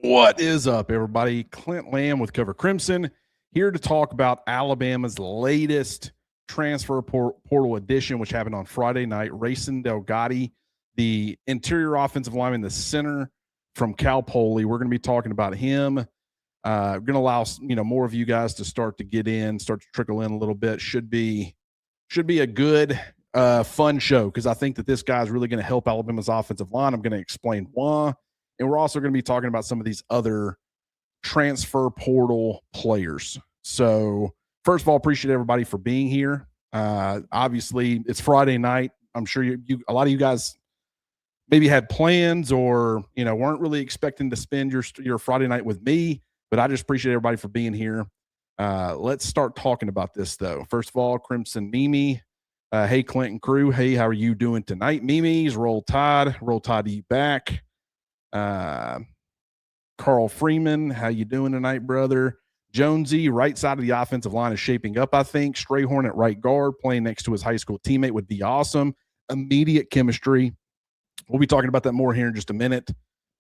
What is up, everybody? Clint Lamb with Cover Crimson here to talk about Alabama's latest transfer portal edition, which happened on Friday night. Racin Delgatty, the interior offensive lineman, the center from Cal Poly. We're going to be talking about him. We're going to allow more of you guys to start to get in, start to trickle in a little bit. Should be a good, fun show because I think that this guy's really going to help Alabama's offensive line. I'm going to explain why. And we're also going to be talking about some of these other transfer portal players. So, first of all, appreciate everybody for being here. Obviously, it's Friday night. I'm sure a lot of you guys maybe had plans or weren't really expecting to spend your Friday night with me. But I just appreciate everybody for being here. Let's start talking about this though. First of all, Crimson Mimi. Hey, Clinton crew. Hey, how are you doing tonight? Mimi's Roll Tide to you back. Carl Freeman, how you doing tonight, brother? Jonesy, right side of the offensive line is shaping up, I think. Strayhorn at right guard, playing next to his high school teammate would be awesome. Immediate chemistry. We'll be talking about that more here in just a minute.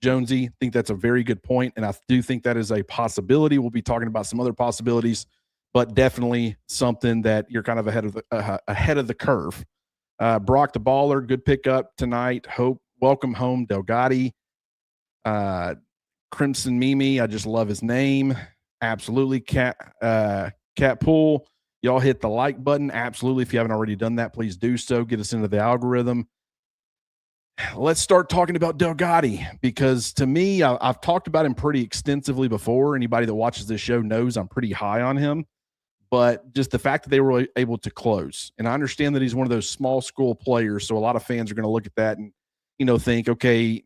Jonesy, I think that's a very good point, and I do think that is a possibility. We'll be talking about some other possibilities, but definitely something that you're kind of ahead of the curve. Brock the Baller, good pickup tonight. Hope, welcome home, Delgotti. Crimson Mimi, I just love his name. Absolutely. Cat Pool, y'all hit the like button. Absolutely. If you haven't already done that, please do so. Get us into the algorithm. Let's start talking about Delgotti because to me, I've talked about him pretty extensively before. Anybody that watches this show knows I'm pretty high on him. But just the fact that they were able to close, and I understand that he's one of those small school players, so a lot of fans are going to look at that and think, okay,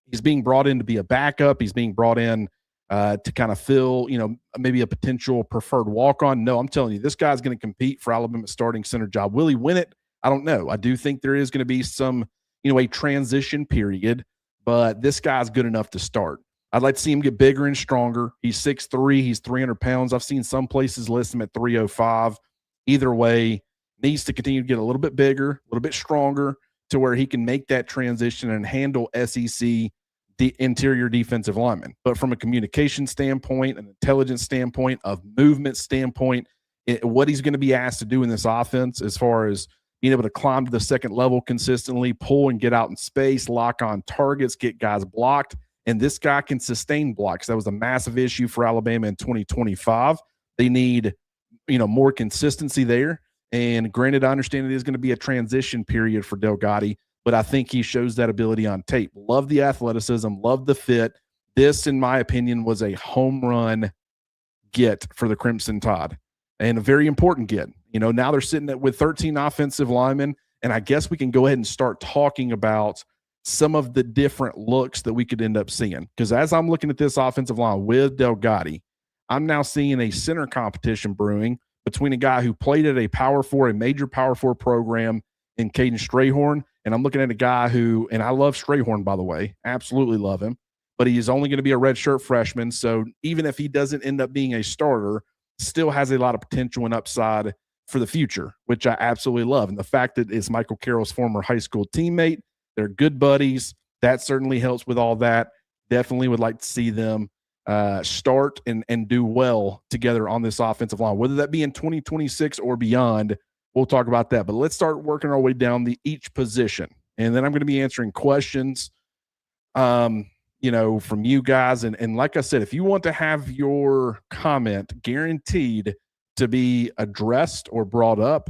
he's being brought in to be a backup. He's being brought in to kind of fill, maybe a potential preferred walk-on. No, I'm telling you, this guy's going to compete for Alabama's starting center job. Will he win it? I don't know. I do think there is going to be some, a transition period, but this guy's good enough to start. I'd like to see him get bigger and stronger. He's 6'3", he's 300 pounds. I've seen some places list him at 305. Either way, needs to continue to get a little bit bigger, a little bit stronger to where he can make that transition and handle SEC interior defensive lineman. But from a communication standpoint, an intelligence standpoint, of movement standpoint, what he's going to be asked to do in this offense as far as being able to climb to the second level consistently, pull and get out in space, lock on targets, get guys blocked. And this guy can sustain blocks. That was a massive issue for Alabama in 2025. They need, more consistency there. And granted, I understand it is going to be a transition period for Delgotti, but I think he shows that ability on tape. Love the athleticism, love the fit. This, in my opinion, was a home run get for the Crimson Tide and a very important get. Now they're sitting with 13 offensive linemen, and I guess we can go ahead and start talking about some of the different looks that we could end up seeing. Because as I'm looking at this offensive line with Delgotti, I'm now seeing a center competition brewing between a guy who played at a major Power 4 program in Caden Strayhorn, and I'm looking at a guy who, and I love Strayhorn, by the way, absolutely love him, but he's only going to be a redshirt freshman, so even if he doesn't end up being a starter, still has a lot of potential and upside for the future, which I absolutely love. And the fact that it's Michael Carroll's former high school teammate, they're good buddies, that certainly helps with all that. Definitely would like to see them start and do well together on this offensive line, whether that be in 2026 or beyond. We'll talk about that, but let's start working our way down each position. And then I'm going to be answering questions, from you guys. And like I said, if you want to have your comment guaranteed to be addressed or brought up,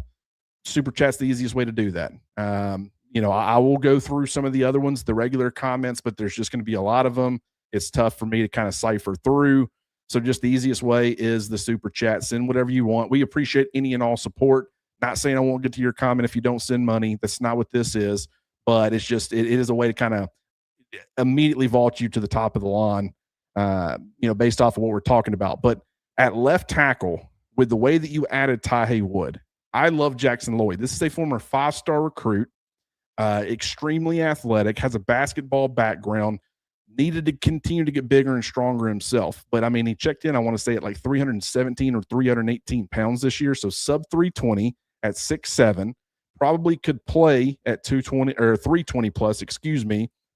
Super Chat's the easiest way to do that. I will go through some of the other ones, the regular comments, but there's just going to be a lot of them. It's tough for me to kind of cipher through. So just the easiest way is the Super Chat. Send whatever you want. We appreciate any and all support. Not saying I won't get to your comment if you don't send money. That's not what this is. But it's just, it is a way to kind of immediately vault you to the top of the line, based off of what we're talking about. But at left tackle, with the way that you added Ty Haywood, I love Jackson Lloyd. This is a former 5-star recruit, extremely athletic, has a basketball background, needed to continue to get bigger and stronger himself. But, he checked in, I want to say, at like 317 or 318 pounds this year, so sub 320 at 6'7", probably could play at 220 or 320 plus,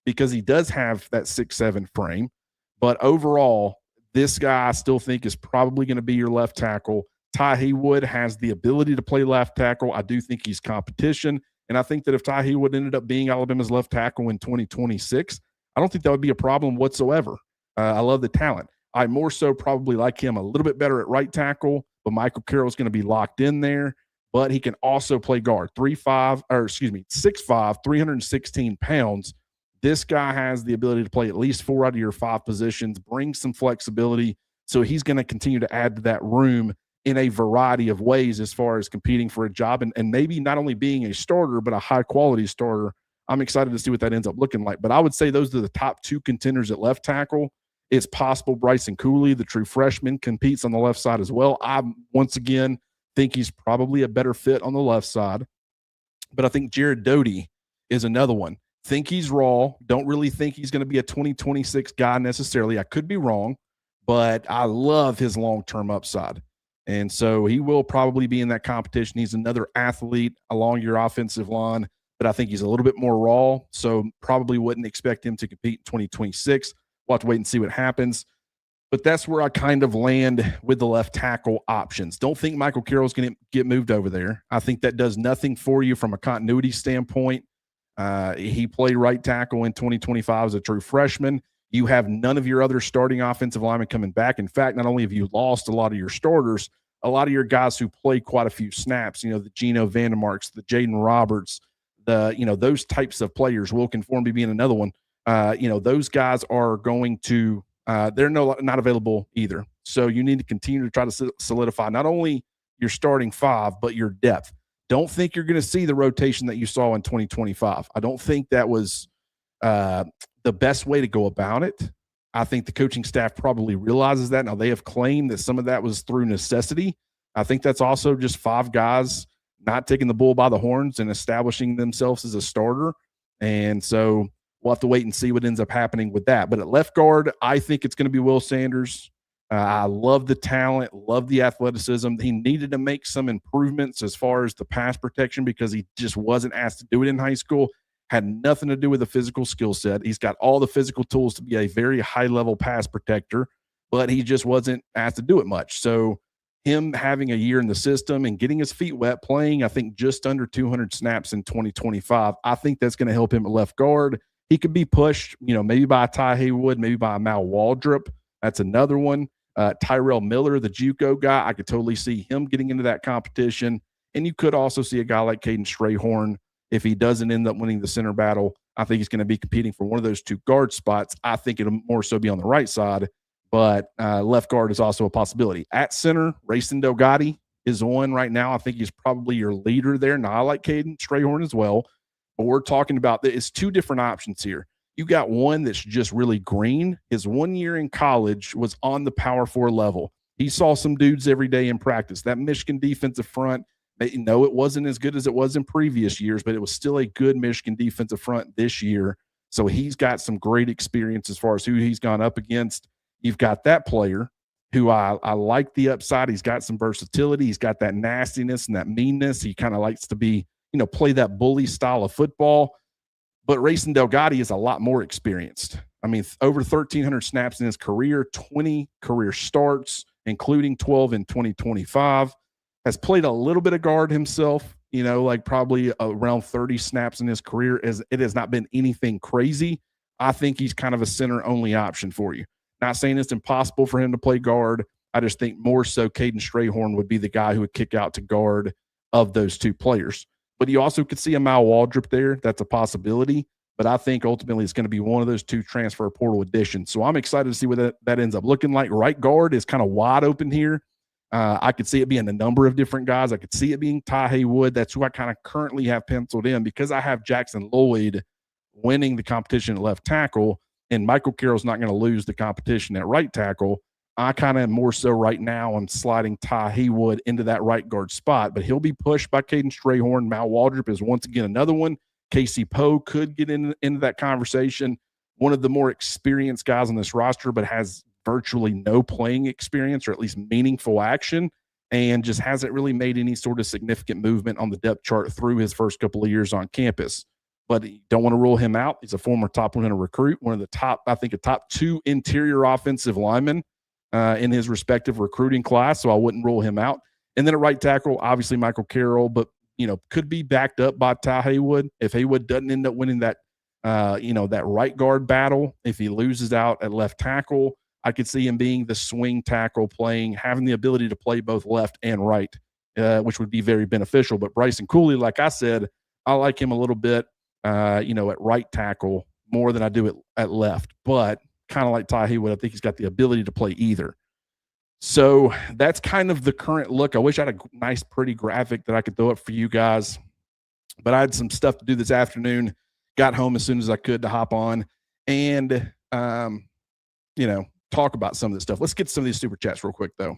because he does have that 6'7" frame. But overall, this guy I still think is probably going to be your left tackle. Ty Haywood has the ability to play left tackle. I do think he's competition. And I think that if Ty Haywood ended up being Alabama's left tackle in 2026, I don't think that would be a problem whatsoever. I love the talent. I more so probably like him a little bit better at right tackle, but Michael Carroll's going to be locked in there. But he can also play guard, 6'5", 316 pounds. This guy has the ability to play at least 4 out of your 5 positions, bring some flexibility. So he's going to continue to add to that room in a variety of ways as far as competing for a job and maybe not only being a starter, but a high quality starter. I'm excited to see what that ends up looking like. But I would say those are the top 2 contenders at left tackle. It's possible Bryson Cooley, the true freshman, competes on the left side as well. I, once again, think he's probably a better fit on the left side. But I think Jared Doty is another one. Think he's raw. Don't really think he's going to be a 2026 guy necessarily. I could be wrong, but I love his long-term upside. And so he will probably be in that competition. He's another athlete along your offensive line, but I think he's a little bit more raw, so probably wouldn't expect him to compete in 2026. We'll have to wait and see what happens. But that's where I kind of land with the left tackle options. Don't think Michael Carroll's going to get moved over there. I think that does nothing for you from a continuity standpoint. He played right tackle in 2025 as a true freshman. You have none of your other starting offensive linemen coming back. In fact, not only have you lost a lot of your starters, a lot of your guys who played quite a few snaps, the Geno Vandermarks, the Jaden Roberts, those types of players, Wilkin Formby being another one, those guys are going to they're not available either. So you need to continue to try to solidify not only your starting 5, but your depth. Don't think you're going to see the rotation that you saw in 2025. I don't think that was the best way to go about it. I think the coaching staff probably realizes that. Now, they have claimed that some of that was through necessity. I think that's also just 5 guys not taking the bull by the horns and establishing themselves as a starter. And so we'll have to wait and see what ends up happening with that. But at left guard, I think it's going to be Will Sanders. I love the talent, love the athleticism. He needed to make some improvements as far as the pass protection because he just wasn't asked to do it in high school. Had nothing to do with the physical skill set. He's got all the physical tools to be a very high-level pass protector, but he just wasn't asked to do it much. So him having a year in the system and getting his feet wet, playing, I think, just under 200 snaps in 2025, I think that's going to help him at left guard. He could be pushed, maybe by a Ty Haywood, maybe by a Mal Waldrop. That's another one. Tyrell Miller, the JUCO guy, I could totally see him getting into that competition. And you could also see a guy like Caden Strayhorn. If he doesn't end up winning the center battle, I think he's going to be competing for one of those 2 guard spots. I think it'll more so be on the right side, but left guard is also a possibility. At center, Racin Delgatty is on right now. I think he's probably your leader there. Now, I like Caden Strayhorn as well, but we're talking about it's 2 different options here. You got one that's just really green. His 1 year in college was on the Power 4 level. He saw some dudes every day in practice. That Michigan defensive front, it wasn't as good as it was in previous years, but it was still a good Michigan defensive front this year. So he's got some great experience as far as who he's gone up against. You've got that player who I like the upside. He's got some versatility. He's got that nastiness and that meanness. He kind of likes to be, play that bully style of football. But Racin Delgatty is a lot more experienced. I mean, over 1,300 snaps in his career, 20 career starts, including 12 in 2025. Has played a little bit of guard himself, probably around 30 snaps in his career. It has not been anything crazy. I think he's kind of a center-only option for you. Not saying it's impossible for him to play guard. I just think more so Caden Strayhorn would be the guy who would kick out to guard of those 2 players. But you also could see a Mal Waldrop there. That's a possibility. But I think ultimately it's going to be one of those 2 transfer portal additions. So I'm excited to see what that ends up looking like. Right guard is kind of wide open here. I could see it being a number of different guys. I could see it being Ty Haywood. That's who I kind of currently have penciled in because I have Jackson Lloyd winning the competition at left tackle, and Michael Carroll's not going to lose the competition at right tackle. I kind of more so right now I'm sliding Ty Haywood into that right guard spot, but he'll be pushed by Caden Strayhorn. Mal Waldrop is once again another one. Casey Poe could get into that conversation. One of the more experienced guys on this roster, but has virtually no playing experience or at least meaningful action and just hasn't really made any sort of significant movement on the depth chart through his first couple of years on campus. but you don't want to rule him out. He's a former top 100 recruit, one of the top, I think, a top 2 interior offensive linemen in his respective recruiting class. So I wouldn't rule him out. And then at right tackle, obviously Michael Carroll, but could be backed up by Ty Haywood if Haywood doesn't end up winning that that right guard battle. If he loses out at left tackle, I could see him being the swing tackle, having the ability to play both left and right, which would be very beneficial. But Bryson Cooley, like I said, I like him a little bit, at right tackle more than I do at left. But kind of like Ty Haywood, I think he's got the ability to play either. So that's kind of the current look. I wish I had a nice, pretty graphic that I could throw up for you guys, but I had some stuff to do this afternoon. Got home as soon as I could to hop on and, talk about some of this stuff. Let's get some of these super chats real quick, though.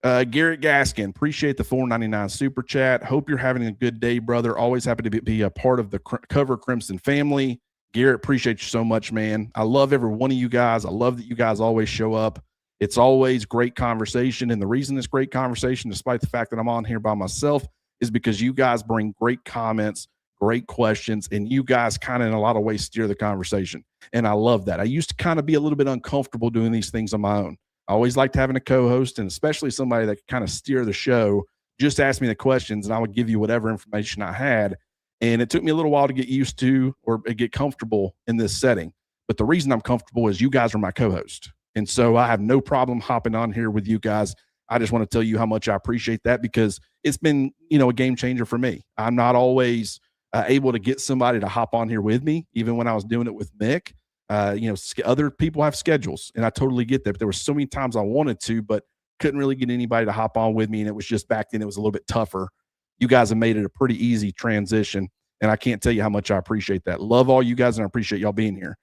Garrett Gaskin, appreciate the $4.99 super chat. Hope you're having a good day, brother. Always happy to be a part of the Cover Crimson family. Garrett, appreciate you so much, man. I love every one of you guys. I love that you guys always show up. It's always great conversation. And the reason it's great conversation, despite the fact that I'm on here by myself, is because you guys bring great comments, great questions, and you guys kind of in a lot of ways steer the conversation. And I love that. I used to kind of be a little bit uncomfortable doing these things on my own. I always liked having a co-host, and especially somebody that could kind of steer the show. Just ask me the questions and I would give you whatever information I had. And it took me a little while to get used to or get comfortable in this setting. But the reason I'm comfortable is you guys are my co-host. And so I have no problem hopping on here with you guys. I just want to tell you how much I appreciate that, because it's been, a game changer for me. I'm not always able to get somebody to hop on here with me, even when I was doing it with Mick. Other people have schedules, and I totally get that. But there were so many times I wanted to, but couldn't really get anybody to hop on with me. And it was just back then, it was a little bit tougher. You guys have made it a pretty easy transition, and I can't tell you how much I appreciate that. Love all you guys, and I appreciate y'all being here.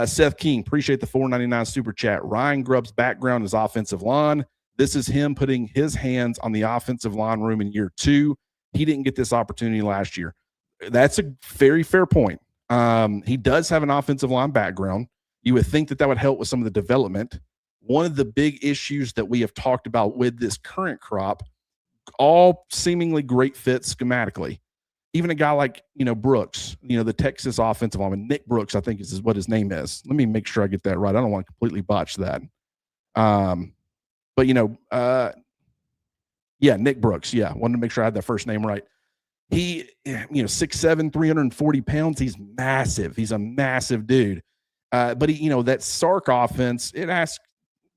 Seth King, appreciate the $4.99 super chat. Ryan Grubb's background is offensive line. This is him putting his hands on the offensive line room in year 2. He didn't get this opportunity last year. That's a very fair point. He does have an offensive line background. You would think that would help with some of the development. One of the big issues that we have talked about with this current crop, all seemingly great fits schematically. Even a guy like, Brooks, the Texas offensive lineman, Nick Brooks, I think is what his name is. Let me make sure I get that right. I don't want to completely botch that. Nick Brooks. Yeah. Wanted to make sure I had that first name right. He, 6'7", 340 pounds. He's massive. He's a massive dude. But he, that Sark offense, it asks,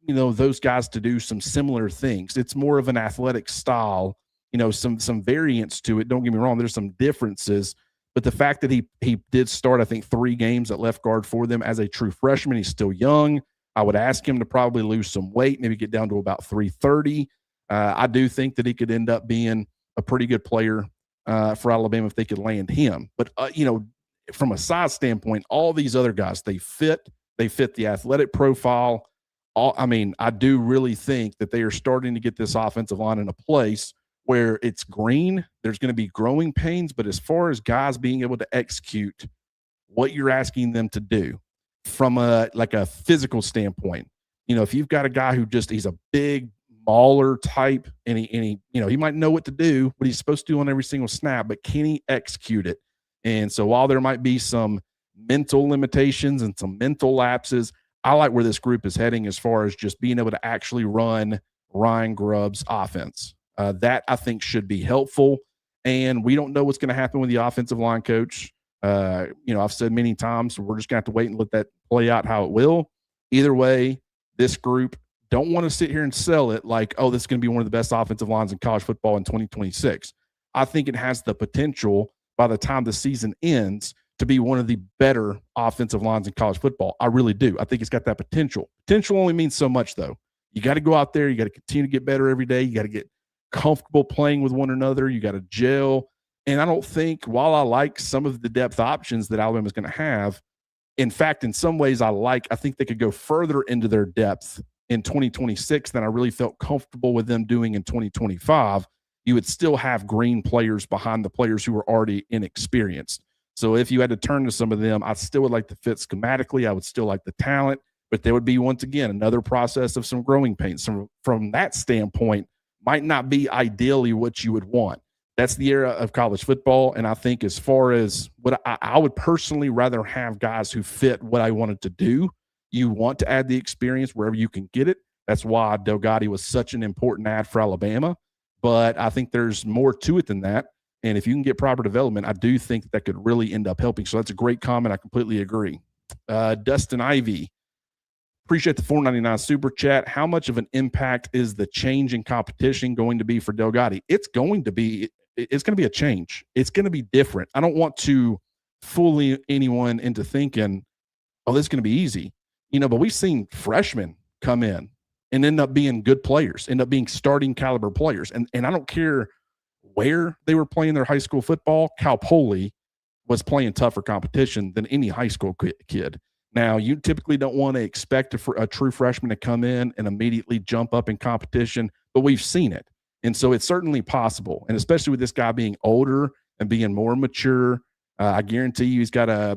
those guys to do some similar things. It's more of an athletic style, some variants to it. Don't get me wrong. There's some differences, but the fact that he did start, I think, 3 games at left guard for them as a true freshman, he's still young. I would ask him to probably lose some weight, maybe get down to about 330. I do think that he could end up being a pretty good player for Alabama if they could land him. But, from a size standpoint, all these other guys, they fit the athletic profile. I do really think that they are starting to get this offensive line in a place where it's green. There's going to be growing pains, but as far as guys being able to execute what you're asking them to do from a physical standpoint, if you've got a guy who he's a big mauler type and he might know what to do, what he's supposed to do on every single snap, but can he execute it? And so while there might be some mental limitations and some mental lapses, I like where this group is heading as far as just being able to actually run Ryan Grubb's offense. That I think should be helpful. And we don't know what's going to happen with the offensive line coach. I've said many times, we're just going to have to wait and let that play out how it will. Either way, this group don't want to sit here and sell it like, oh, this is going to be one of the best offensive lines in college football in 2026. I think it has the potential by the time the season ends to be one of the better offensive lines in college football. I really do. I think it's got that potential. Potential only means so much, though. You got to go out there. You got to continue to get better every day. You got to get comfortable playing with one another. You got to gel. And I don't think, while I like some of the depth options that Alabama is going to have, in fact, in some ways I think they could go further into their depth in 2026 than I really felt comfortable with them doing in 2025. You would still have green players behind the players who were already inexperienced. So if you had to turn to some of them, I still would like to fit schematically. I would still like the talent, but there would be, once again, another process of some growing pains. From that standpoint, might not be ideally what you would want. That's the era of college football. And I think as far as what I would personally rather have guys who fit what I wanted to do. You want to add the experience wherever you can get it. That's why Delgotti was such an important ad for Alabama. But I think there's more to it than that. And if you can get proper development, I do think that could really end up helping. So that's a great comment. I completely agree. Dustin Ivy, appreciate the $4.99 super chat. How much of an impact is the change in competition going to be for Delgotti? It's going to be a change. It's going to be different. I don't want to fool anyone into thinking, oh, this is going to be easy. But we've seen freshmen come in and end up being good players, end up being starting caliber players. And I don't care where they were playing their high school football. Cal Poly was playing tougher competition than any high school kid. Now, you typically don't want to expect a true freshman to come in and immediately jump up in competition, but we've seen it. And so it's certainly possible. And especially with this guy being older and being more mature, I guarantee you he's got a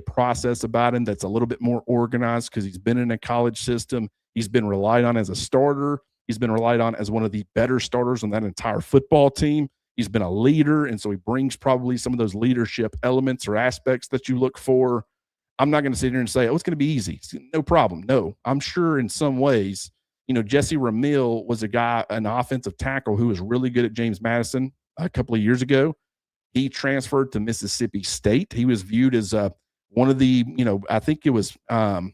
process about him that's a little bit more organized because he's been in a college system. He's been relied on as a starter. He's been relied on as one of the better starters on that entire football team. He's been a leader, and so he brings probably some of those leadership elements or aspects that you look for. I'm not going to sit here and say, oh, it's going to be easy. No problem. No, I'm sure in some ways, Jesse Ramil was a guy, an offensive tackle who was really good at James Madison a couple of years ago. He transferred to Mississippi State. He was viewed as one of the, I think it was, one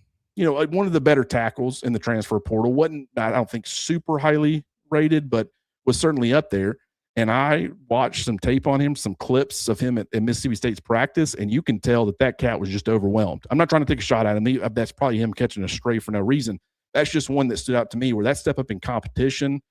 of the better tackles in the transfer portal. Wasn't, I don't think, super highly rated, but was certainly up there. And I watched some tape on him, some clips of him at Mississippi State's practice, and you can tell that cat was just overwhelmed. I'm not trying to take a shot at him. That's probably him catching a stray for no reason. That's just one that stood out to me where that step up in competition.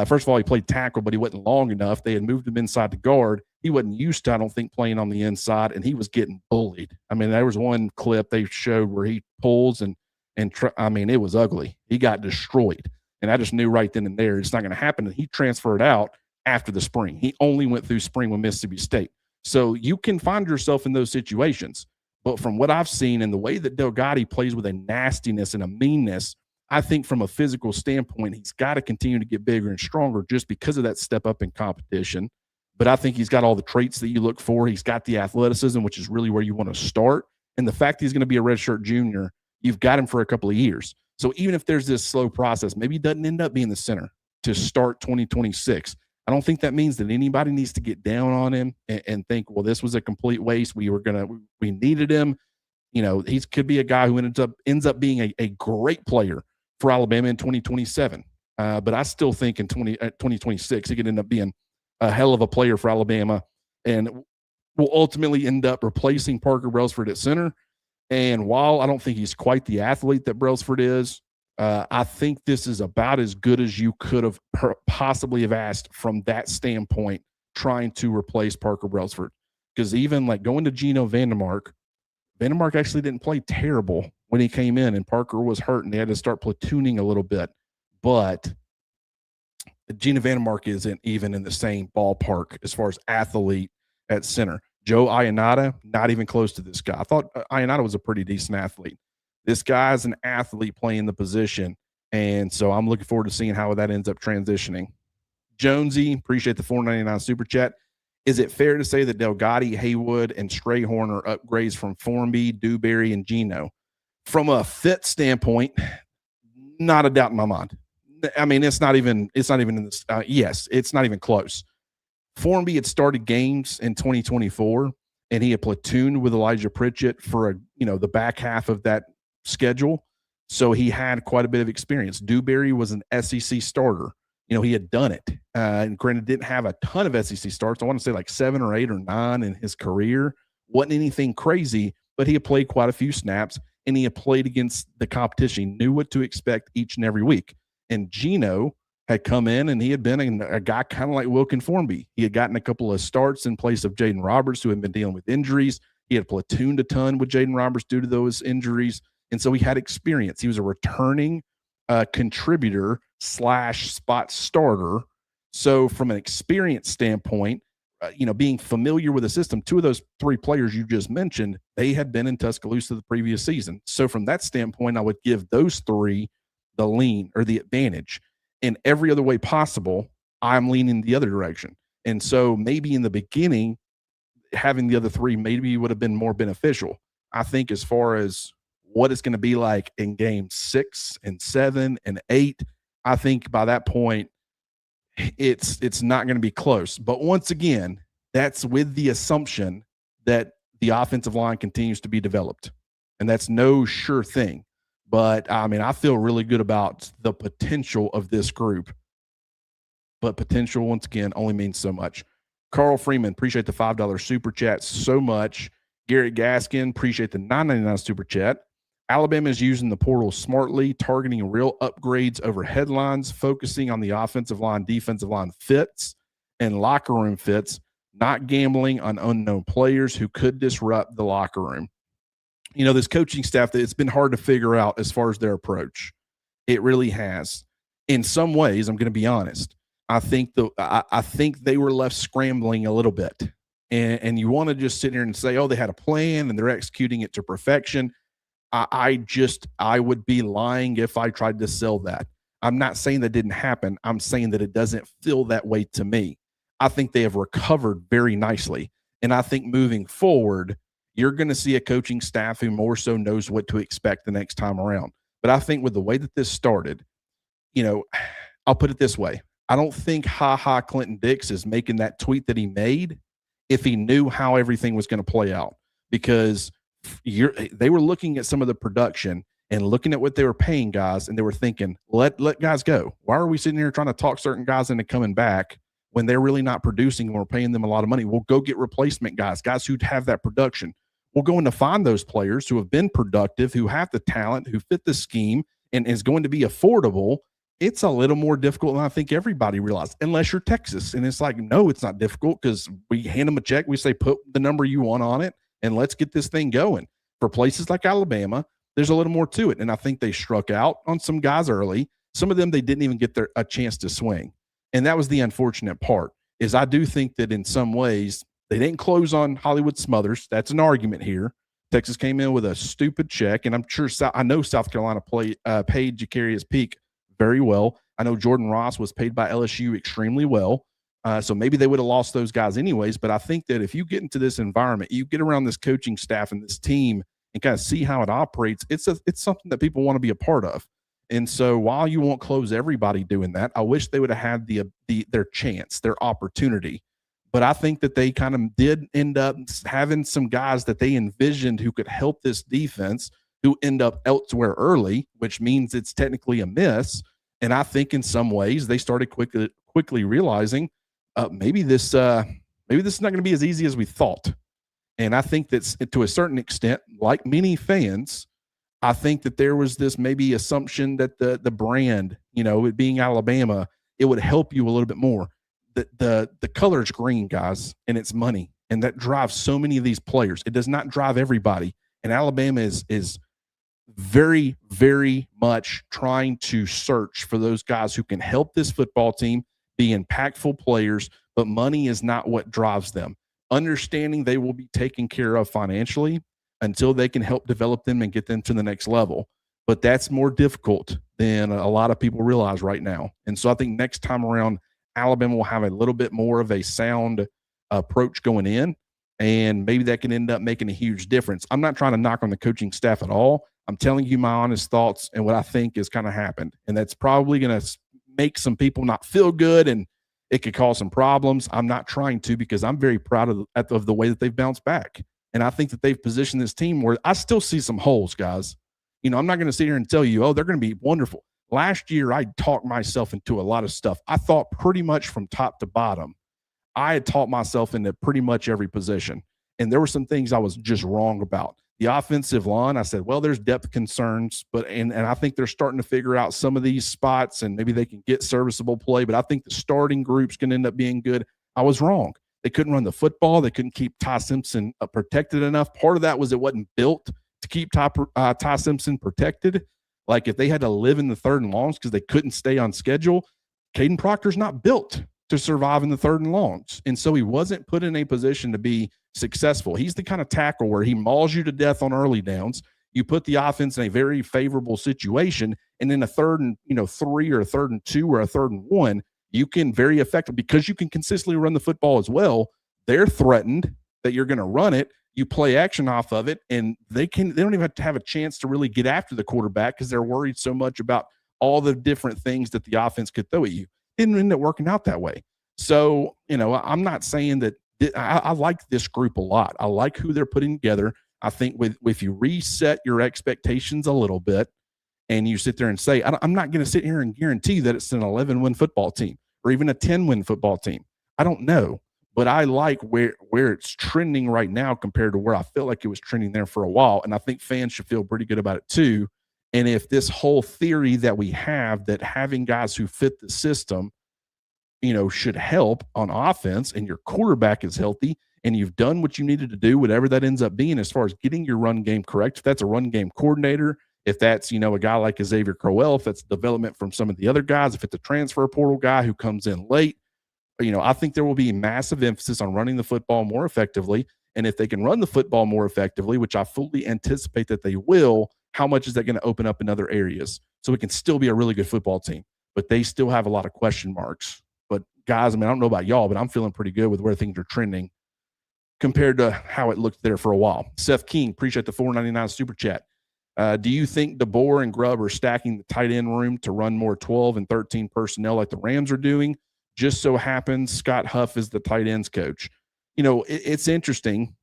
First of all, he played tackle, but he wasn't long enough. They had moved him inside the guard. He wasn't used to, I don't think, playing on the inside, and he was getting bullied. I mean, there was one clip they showed where he pulls and it was ugly. He got destroyed. And I just knew right then and there it's not going to happen. And he transferred out after the spring. He only went through spring with Mississippi State. So you can find yourself in those situations. But from what I've seen and the way that Delgotti plays with a nastiness and a meanness, I think from a physical standpoint, he's got to continue to get bigger and stronger just because of that step up in competition. But I think he's got all the traits that you look for. He's got the athleticism, which is really where you want to start. And the fact that he's going to be a redshirt junior, you've got him for a couple of years. So even if there's this slow process, maybe he doesn't end up being the center to start 2026. I don't think that means that anybody needs to get down on him and think, well, this was a complete waste. We needed him. He could be a guy who ends up being a great player for Alabama in 2027. But I still think in 2026, he could end up being a hell of a player for Alabama and will ultimately end up replacing Parker Brailsford at center. And while I don't think he's quite the athlete that Brailsford is, I think this is about as good as you could have possibly have asked from that standpoint, trying to replace Parker Brailsford. Because even like going to Geno Vandermark actually didn't play terrible when he came in, and Parker was hurt, and they had to start platooning a little bit. But Geno Vandermark isn't even in the same ballpark as far as athlete at center. Joe Ionata, not even close to this guy. I thought Ionata was a pretty decent athlete. This guy's an athlete playing the position, and so I'm looking forward to seeing how that ends up transitioning. Jonesy, appreciate the $4.99 super chat. Is it fair to say that Delgotti, Haywood, and Strayhorn are upgrades from Formby, Dewberry, and Geno? From a fit standpoint, not a doubt in my mind. I mean, it's not even in this. Yes, it's not even close. Formby had started games in 2024, and he had platooned with Elijah Pritchett for the back half of that schedule. So he had quite a bit of experience. Dewberry was an SEC starter. He had done it. And granted, didn't have a ton of SEC starts. I want to say like 7 or 8 or 9 in his career. Wasn't anything crazy, but he had played quite a few snaps, and he had played against the competition. He knew what to expect each and every week. And Geno had come in, and he had been a guy kind of like Wilkin Formby. He had gotten a couple of starts in place of Jaden Roberts, who had been dealing with injuries. He had platooned a ton with Jaden Roberts due to those injuries. And so he had experience. He was a returning contributor / spot starter. So from an experience standpoint, being familiar with the system, 2 of those 3 players you just mentioned, they had been in Tuscaloosa the previous season. So from that standpoint, I would give those 3 the lean or the advantage. In every other way possible, I'm leaning the other direction. And so maybe in the beginning, having the other three maybe would have been more beneficial. I think as far as what it's going to be like in game 6 and 7 and 8, I think by that point it's not going to be close. But once again, that's with the assumption that the offensive line continues to be developed. And that's no sure thing. But I mean, I feel really good about the potential of this group. But potential, once again, only means so much. Carl Freeman, appreciate the $5 super chat so much. Garrett Gaskin, appreciate the $9.99 super chat. Alabama is using the portal smartly, targeting real upgrades over headlines, focusing on the offensive line, defensive line fits, and locker room fits, not gambling on unknown players who could disrupt the locker room. You know, this coaching staff, it's been hard to figure out as far as their approach. It really has. In some ways, I'm going to be honest, I think they were left scrambling a little bit. And you want to just sit here and say, oh, they had a plan and they're executing it to perfection. I would be lying if I tried to sell that. I'm not saying that didn't happen. I'm saying that it doesn't feel that way to me. I think they have recovered very nicely. And I think moving forward, you're going to see a coaching staff who more so knows what to expect the next time around. But I think with the way that this started, you know, I'll put it this way. I don't think Clinton Dix is making that tweet that he made if he knew how everything was going to play out, because they were looking at some of the production and looking at what they were paying guys, and they were thinking, let guys go. Why are we sitting here trying to talk certain guys into coming back when they're really not producing and we're paying them a lot of money? We'll go get replacement guys who'd have that production. We're going to find those players who have been productive, who have the talent, who fit the scheme, and is going to be affordable. It's a little more difficult than I think everybody realized, unless you're Texas. And it's like, no, it's not difficult, because we hand them a check. We say, put the number you want on it, and let's get this thing going. For places like Alabama, there's a little more to it. And I think they struck out on some guys early. Some of them, they didn't even get a chance to swing. And that was the unfortunate part, is I do think that in some ways they didn't close on Hollywood Smothers. That's an argument here. Texas came in with a stupid check, and I'm sure I know South Carolina paid Jacarius Peak very well. I know Jordan Ross was paid by LSU extremely well. So maybe they would have lost those guys anyways. But I think that if you get into this environment, you get around this coaching staff and this team and kind of see how it operates, it's something that people want to be a part of. And so while you won't close everybody doing that, I wish they would have had their chance, their opportunity. But I think that they kind of did end up having some guys that they envisioned who could help this defense, who end up elsewhere early, which means it's technically a miss. And I think in some ways they started quickly realizing maybe this is not going to be as easy as we thought. And I think that's, to a certain extent, like many fans, I think that there was this maybe assumption that the brand, you know, it being Alabama, it would help you a little bit more. The color is green, guys, and it's money. And that drives so many of these players. It does not drive everybody. And Alabama is very, very much trying to search for those guys who can help this football team be impactful players, but money is not what drives them. Understanding they will be taken care of financially until they can help develop them and get them to the next level. But that's more difficult than a lot of people realize right now. And so I think next time around, Alabama will have a little bit more of a sound approach going in, and maybe that can end up making a huge difference. I'm not trying to knock on the coaching staff at all. I'm telling you my honest thoughts and what I think has kind of happened. And that's probably going to make some people not feel good, and it could cause some problems. I'm not trying to, because I'm very proud of the way that they've bounced back. And I think that they've positioned this team where I still see some holes, guys. You know, I'm not going to sit here and tell you, oh, they're going to be wonderful. Last year, I talked myself into a lot of stuff. I thought pretty much from top to bottom, I had taught myself into pretty much every position. And there were some things I was just wrong about. The offensive line, I said, well, there's depth concerns, and I think they're starting to figure out some of these spots, and maybe they can get serviceable play. But I think the starting group's going to end up being good. I was wrong. They couldn't run the football. They couldn't keep Ty Simpson protected enough. Part of that was it wasn't built to keep Ty Simpson protected. Like if they had to live in the third and longs because they couldn't stay on schedule, Caden Proctor's not built to survive in the third and longs. And so he wasn't put in a position to be successful. He's the kind of tackle where he mauls you to death on early downs. You put the offense in a very favorable situation, and then a third and 3 or a third and 2 or a third and 1, you can very effective because you can consistently run the football as well. They're threatened that you're going to run it. You play action off of it, and they don't even have to have a chance to really get after the quarterback because they're worried so much about all the different things that the offense could throw at you. Didn't end up working out that way. So, I'm not saying that I like this group a lot. I like who they're putting together. I think if you reset your expectations a little bit and you sit there and say, I'm not going to sit here and guarantee that it's an 11-win football team or even a 10-win football team. I don't know. But I like where it's trending right now compared to where I felt like it was trending there for a while. And I think fans should feel pretty good about it too. And if this whole theory that we have that having guys who fit the system, should help on offense and your quarterback is healthy and you've done what you needed to do, whatever that ends up being as far as getting your run game correct, if that's a run game coordinator, if that's, a guy like Xavier Crowell, if that's development from some of the other guys, if it's a transfer portal guy who comes in late, I think there will be massive emphasis on running the football more effectively. And if they can run the football more effectively, which I fully anticipate that they will, how much is that going to open up in other areas? So it can still be a really good football team, but they still have a lot of question marks. But guys, I don't know about y'all, but I'm feeling pretty good with where things are trending compared to how it looked there for a while. Seth King, appreciate the $4.99 super chat. Do you think DeBoer and Grubb are stacking the tight end room to run more 12 and 13 personnel like the Rams are doing? Just so happens Scott Huff is the tight ends coach. It's interesting.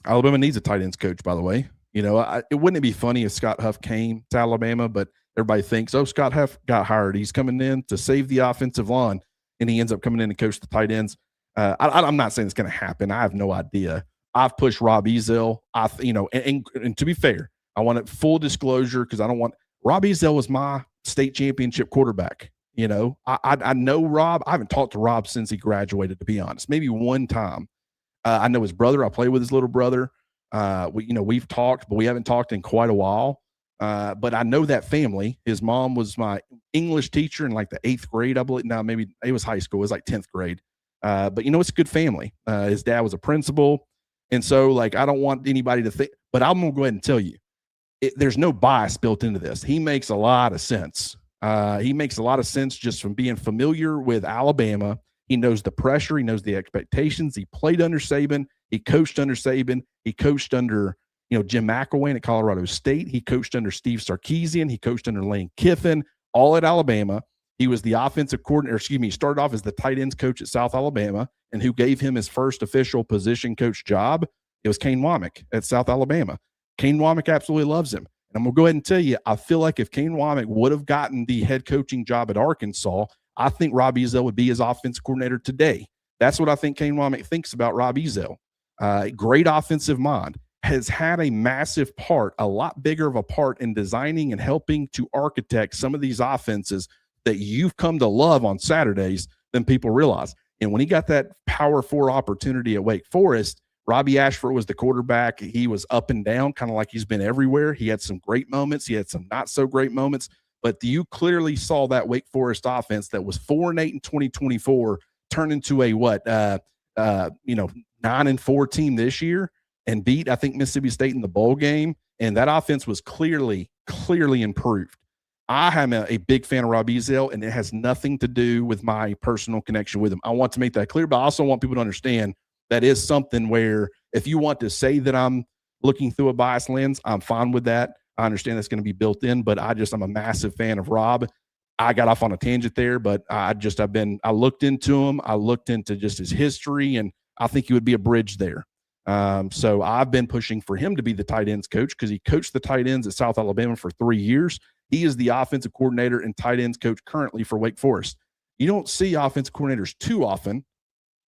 Alabama needs a tight ends coach, by the way. It wouldn't be funny if Scott Huff came to Alabama, but everybody thinks, Scott Huff got hired. He's coming in to save the offensive line, and he ends up coming in and coach the tight ends. I'm not saying it's going to happen. I have no idea. I've pushed Rob Ezell. And to be fair, I want it full disclosure because I don't want Rob Ezell was my state championship quarterback. I know Rob. I haven't talked to Rob since he graduated, to be honest. Maybe one time. I know his brother. I play with his little brother. We've talked, but we haven't talked in quite a while. But I know that family. His mom was my English teacher in like the 8th grade, I believe. No, maybe it was high school. It was like 10th grade. But it's a good family. His dad was a principal. And so I don't want anybody to think, but I'm going to go ahead and tell you, there's no bias built into this. He makes a lot of sense. He makes a lot of sense just from being familiar with Alabama. He knows the pressure. He knows the expectations. He played under Saban. He coached under Saban. He coached under, Jim McElwain at Colorado State. He coached under Steve Sarkisian. He coached under Lane Kiffin, all at Alabama. He was the offensive coordinator. He started off as the tight ends coach at South Alabama. And who gave him his first official position coach job? It was Kane Womack at South Alabama. Kane Womack absolutely loves him. And I'm going to go ahead and tell you, I feel like if Kane Womack would have gotten the head coaching job at Arkansas, I think Rob Ezell would be his offensive coordinator today. That's what I think Kane Womack thinks about Rob Ezell. Great offensive mind, has had a massive part, a lot bigger of a part in designing and helping to architect some of these offenses that you've come to love on Saturdays than people realize. And when he got that Power 4 opportunity at Wake Forest, Robbie Ashford was the quarterback. He was up and down, kind of like he's been everywhere. He had some great moments. He had some not so great moments. But you clearly saw that Wake Forest offense that was 4-8 in 2024 turn into a 9-4 team this year and beat, I think, Mississippi State in the bowl game. And that offense was clearly improved. I am a big fan of Rob Ezell, and it has nothing to do with my personal connection with him. I want to make that clear, but I also want people to understand that is something where if you want to say that I'm looking through a biased lens, I'm fine with that. I understand that's going to be built in, but I'm a massive fan of Rob. I got off on a tangent there, but I looked into him. I looked into just his history, and I think he would be a bridge there. So I've been pushing for him to be the tight ends coach because he coached the tight ends at South Alabama for 3 years. He is the offensive coordinator and tight ends coach currently for Wake Forest. You don't see offensive coordinators too often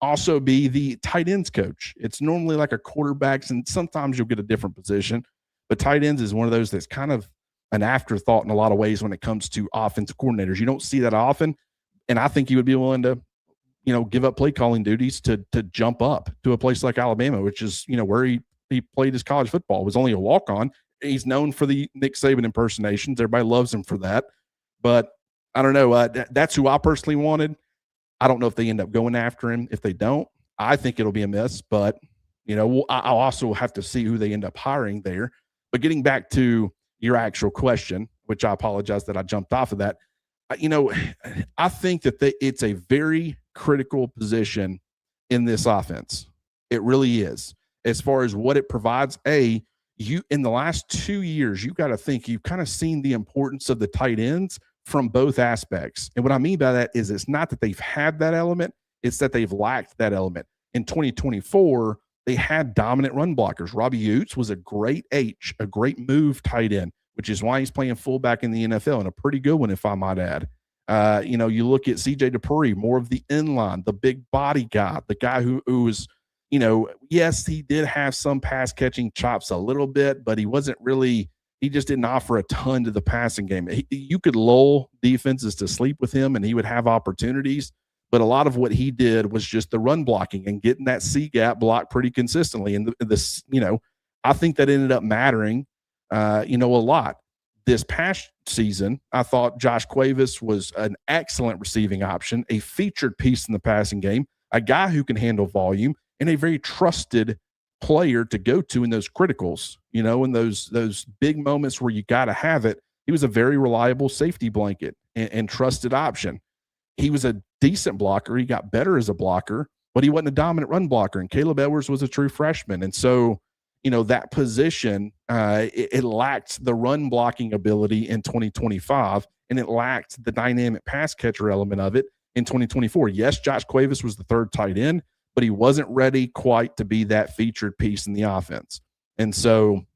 also be the tight ends coach. It's normally like a quarterbacks, and sometimes you'll get a different position. But tight ends is one of those that's kind of an afterthought in a lot of ways when it comes to offensive coordinators. You don't see that often, and I think he would be willing to, give up play calling duties to jump up to a place like Alabama, which is, where he played his college football. It was only a walk-on. He's known for the Nick Saban impersonations. Everybody loves him for that. But I don't know. That's who I personally wanted. I don't know if they end up going after him. If they don't, I think it'll be a miss. But, I'll also have to see who they end up hiring there. But getting back to your actual question, which I apologize that I jumped off of that, I think that it's a very critical position in this offense. It really is. As far as what it provides, you in the last 2 years, you got to think you've kind of seen the importance of the tight ends from both aspects. And what I mean by that is it's not that they've had that element, it's that they've lacked that element. In 2024, they had dominant run blockers. Robbie Oates was a great a great move tight end, which is why he's playing fullback in the NFL, and a pretty good one, if I might add. You look at CJ Dupree, more of the inline, the big body guy, the guy who was, yes, he did have some pass catching chops a little bit, but he wasn't really, he just didn't offer a ton to the passing game. You could lull defenses to sleep with him and he would have opportunities. But a lot of what he did was just the run blocking and getting that C gap blocked pretty consistently. And I think that ended up mattering, a lot. This past season, I thought Josh Cuevas was an excellent receiving option, a featured piece in the passing game, a guy who can handle volume, and a very trusted player to go to in those criticals, in those big moments where you got to have it. He was a very reliable safety blanket and trusted option. He was a decent blocker. He got better as a blocker, but he wasn't a dominant run blocker. And Caleb Edwards was a true freshman. And so, that position, it lacked the run blocking ability in 2025, and it lacked the dynamic pass catcher element of it in 2024. Yes, Josh Cuevas was the third tight end, but he wasn't ready quite to be that featured piece in the offense. And so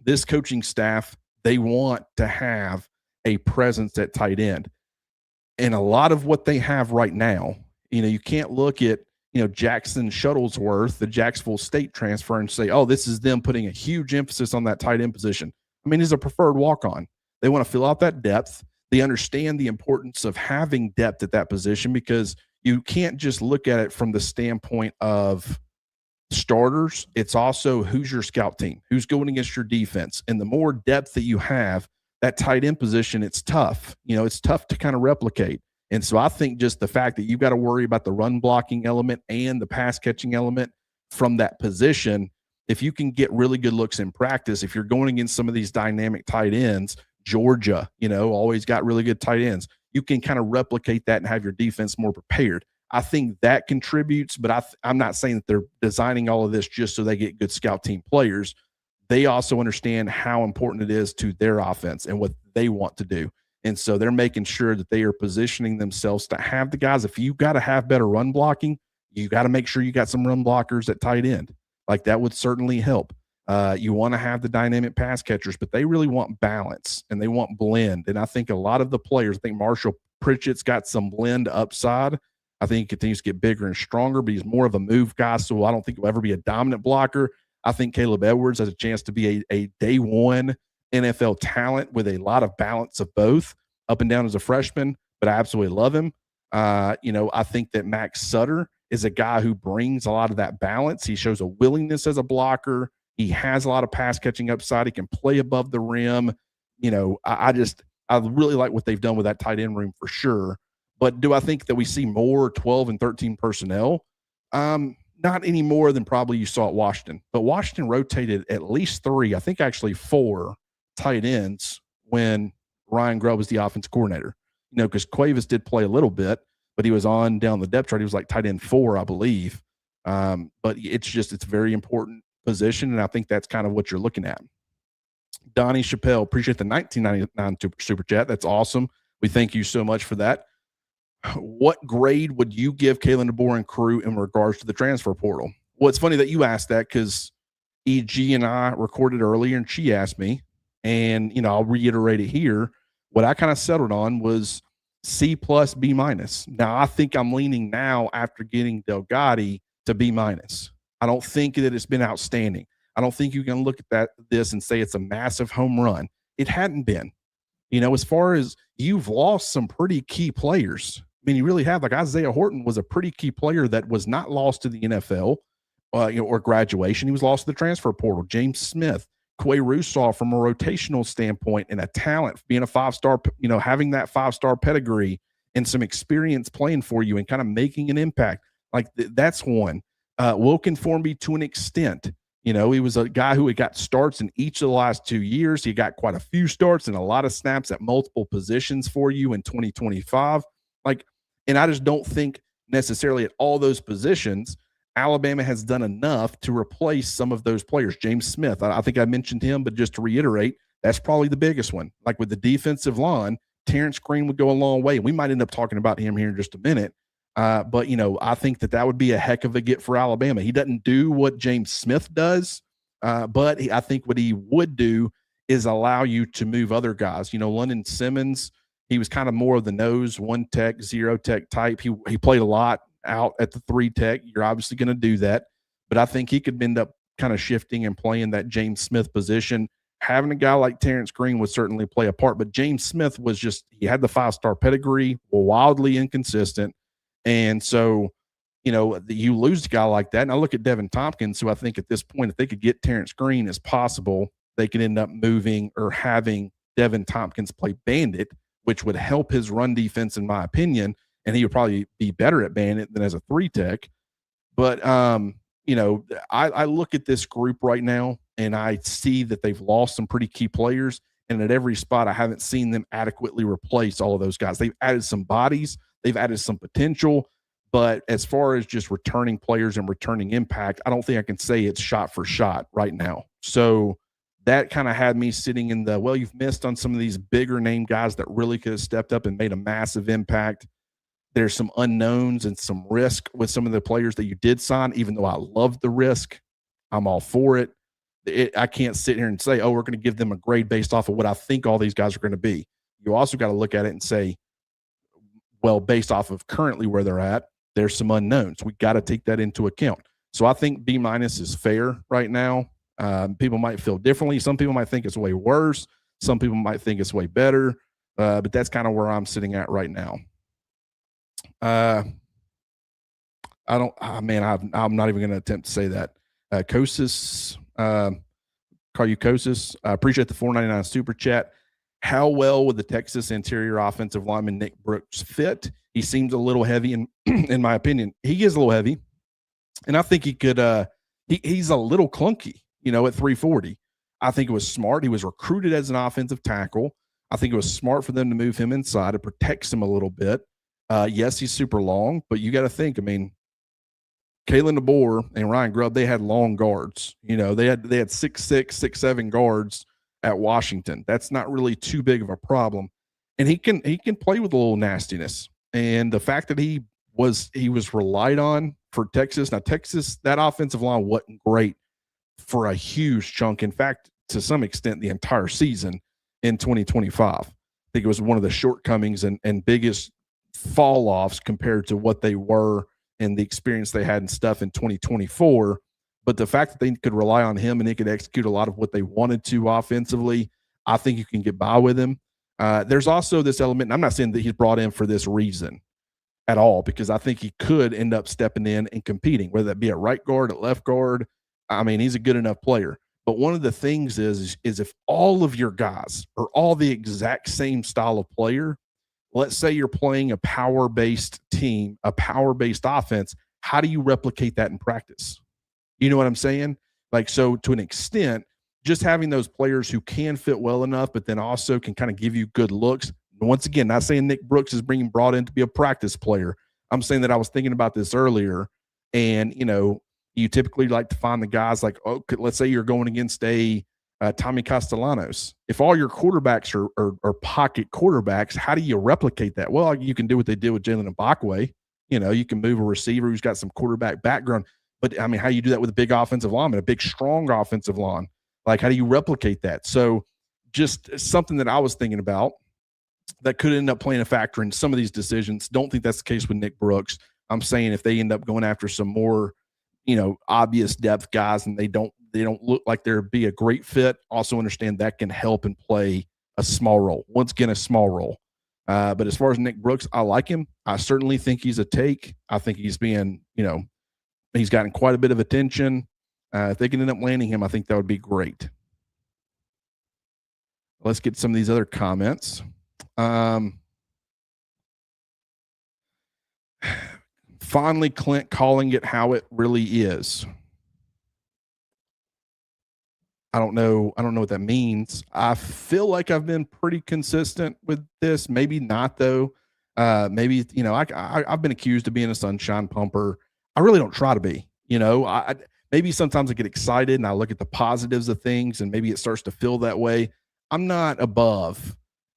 this coaching staff, they want to have a presence at tight end. And a lot of what they have right now, you can't look at, Jackson Shuttlesworth, the Jacksonville State transfer, and say, oh, this is them putting a huge emphasis on that tight end position. I mean, he's a preferred walk-on. They want to fill out that depth. They understand the importance of having depth at that position because you can't just look at it from the standpoint of starters. It's also who's your scout team, who's going against your defense. And the more depth that you have, that tight end position, it's tough. It's tough to kind of replicate. And so I think just the fact that you've got to worry about the run blocking element and the pass catching element from that position, if you can get really good looks in practice, if you're going against some of these dynamic tight ends, Georgia, always got really good tight ends, you can kind of replicate that and have your defense more prepared. I think that contributes, but I'm not saying that they're designing all of this just so they get good scout team players. They also understand how important it is to their offense and what they want to do. And so they're making sure that they are positioning themselves to have the guys. If you got to have better run blocking, you got to make sure you got some run blockers at tight end. Like that would certainly help. You want to have the dynamic pass catchers, but they really want balance and they want blend. And I think a lot of the players, I think Marshall Pritchett's got some blend upside. I think he continues to get bigger and stronger, but he's more of a move guy. So I don't think he'll ever be a dominant blocker. I think Caleb Edwards has a chance to be a day one NFL talent with a lot of balance of both up and down as a freshman, but I absolutely love him. I think that Max Sutter is a guy who brings a lot of that balance. He shows a willingness as a blocker. He has a lot of pass catching upside. He can play above the rim. I really like what they've done with that tight end room for sure. But do I think that we see more 12 and 13 personnel? Not any more than probably you saw at Washington. But Washington rotated at least 3, I think actually 4 tight ends when Ryan Grubb was the offense coordinator. Because Cuevas did play a little bit, but he was on down the depth chart. He was like tight end 4, I believe. But it's a very important position, and I think that's kind of what you're looking at. Donnie Chappelle, appreciate the 1999 super chat. That's awesome. We thank you so much for that. What grade would you give Kalen DeBoer and crew in regards to the transfer portal? Well, it's funny that you asked that because EG and I recorded earlier, and she asked me, and I'll reiterate it here. What I kind of settled on was C plus B minus. Now I think I'm leaning now after getting Delgotti to B minus. I don't think that it's been outstanding. I don't think you can look at this and say it's a massive home run. It hadn't been. As far as you've lost some pretty key players. I mean, you really have. Like Isaiah Horton was a pretty key player that was not lost to the NFL or graduation. He was lost to the transfer portal. James Smith, Quay Russaw from a rotational standpoint and a talent, being a 5-star, having that 5-star pedigree and some experience playing for you and kind of making an impact. Like that's one. Will conform me to an extent. You know, he was a guy who had got starts in each of the last 2 years. He got quite a few starts and a lot of snaps at multiple positions for you in 2025. Like, and I just don't think necessarily at all those positions, Alabama has done enough to replace some of those players. James Smith, I think I mentioned him, but just to reiterate, that's probably the biggest one. Like with the defensive line, Terrence Green would go a long way. We might end up talking about him here in just a minute. But, you know, I think that would be a heck of a get for Alabama. He doesn't do what James Smith does, but I think what he would do is allow you to move other guys. You know, London Simmons, he was kind of more of the nose, one tech, zero tech type. He played a lot out at the 3 tech. You're obviously going to do that. But I think he could end up kind of shifting and playing that James Smith position. Having a guy like Terrence Green would certainly play a part. But James Smith was just, he had the 5-star pedigree, wildly inconsistent. And so, you know, you lose a guy like that. And I look at Devin Tompkins, who I think at this point, if they could get Terrence Green as possible, they could end up moving or having Devin Tompkins play Bandit, which would help his run defense, in my opinion. And he would probably be better at Bandit than as a 3 tech. But, you know, I look at this group right now and I see that they've lost some pretty key players. And at every spot, I haven't seen them adequately replace all of those guys. They've added some bodies. They've added some potential, but as far as just returning players and returning impact, I don't think I can say it's shot for shot right now. So that kind of had me sitting in the, well, you've missed on some of these bigger name guys that really could have stepped up and made a massive impact. There's some unknowns and some risk with some of the players that you did sign, even though I love the risk. I'm all for it. I can't sit here and say, oh, we're going to give them a grade based off of what I think all these guys are going to be. You also got to look at it and say, well, based off of currently where they're at, there's some unknowns. We got to take that into account. So I think B- is fair right now. People might feel differently. Some people might think it's way worse. Some people might think it's way better. But that's kind of where I'm sitting at right now. I'm not even going to attempt to say that. Kosis, call you Kosis. I appreciate the $4.99 super chat. How well would the Texas interior offensive lineman Nick Brooks fit? He seems a little heavy, in my opinion. He is a little heavy, and I think he could. He's a little clunky, you know, at 340. I think it was smart. He was recruited as an offensive tackle. I think it was smart for them to move him inside. It protects him a little bit. Yes, he's super long, but you got to think. I mean, Kalen DeBoer and Ryan Grubb, they had long guards. You know, they had 6'6", 6'7" guards at Washington. That's not really too big of a problem. And he can play with a little nastiness. And the fact that he was relied on for Texas. Now, Texas, that offensive line wasn't great for a huge chunk. In fact, to some extent, the entire season in 2025. I think it was one of the shortcomings and biggest fall offs compared to what they were and the experience they had and stuff in 2024. But the fact that they could rely on him and he could execute a lot of what they wanted to offensively, I think you can get by with him. There's also this element, and I'm not saying that he's brought in for this reason at all, because I think he could end up stepping in and competing, whether that be at right guard, at left guard. I mean, he's a good enough player. But one of the things is if all of your guys are all the exact same style of player, let's say you're playing a power-based team, a power-based offense, how do you replicate that in practice? You know what I'm saying? Like, so to an extent, just having those players who can fit well enough, but then also can kind of give you good looks. Once again, not saying Nick Brooks is being brought in to be a practice player. I'm saying that I was thinking about this earlier, and, you know, you typically like to find the guys like, oh, let's say you're going against a Tommy Castellanos. If all your quarterbacks are pocket quarterbacks, how do you replicate that? Well, you can do what they did with Jalen Mbakwe. You know, you can move a receiver who's got some quarterback background. But, I mean, how do you do that with a big offensive lineman, a big, strong offensive line? Like, how do you replicate that? So just something that I was thinking about that could end up playing a factor in some of these decisions. Don't think that's the case with Nick Brooks. I'm saying if they end up going after some more, you know, obvious depth guys and they don't look like they'd be a great fit, also understand that can help and play a small role. Once again, a small role. But as far as Nick Brooks, I like him. I certainly think he's a take. I think he's being, you know, he's gotten quite a bit of attention. If they can end up landing him, I think that would be great. Let's get some of these other comments. Finally, Clint calling it how it really is. I don't know what that means. I feel like I've been pretty consistent with this. Maybe not though. Maybe I've been accused of being a sunshine pumper. I really don't try to be. Maybe sometimes I get excited and I look at the positives of things, and maybe it starts to feel that way. I'm not above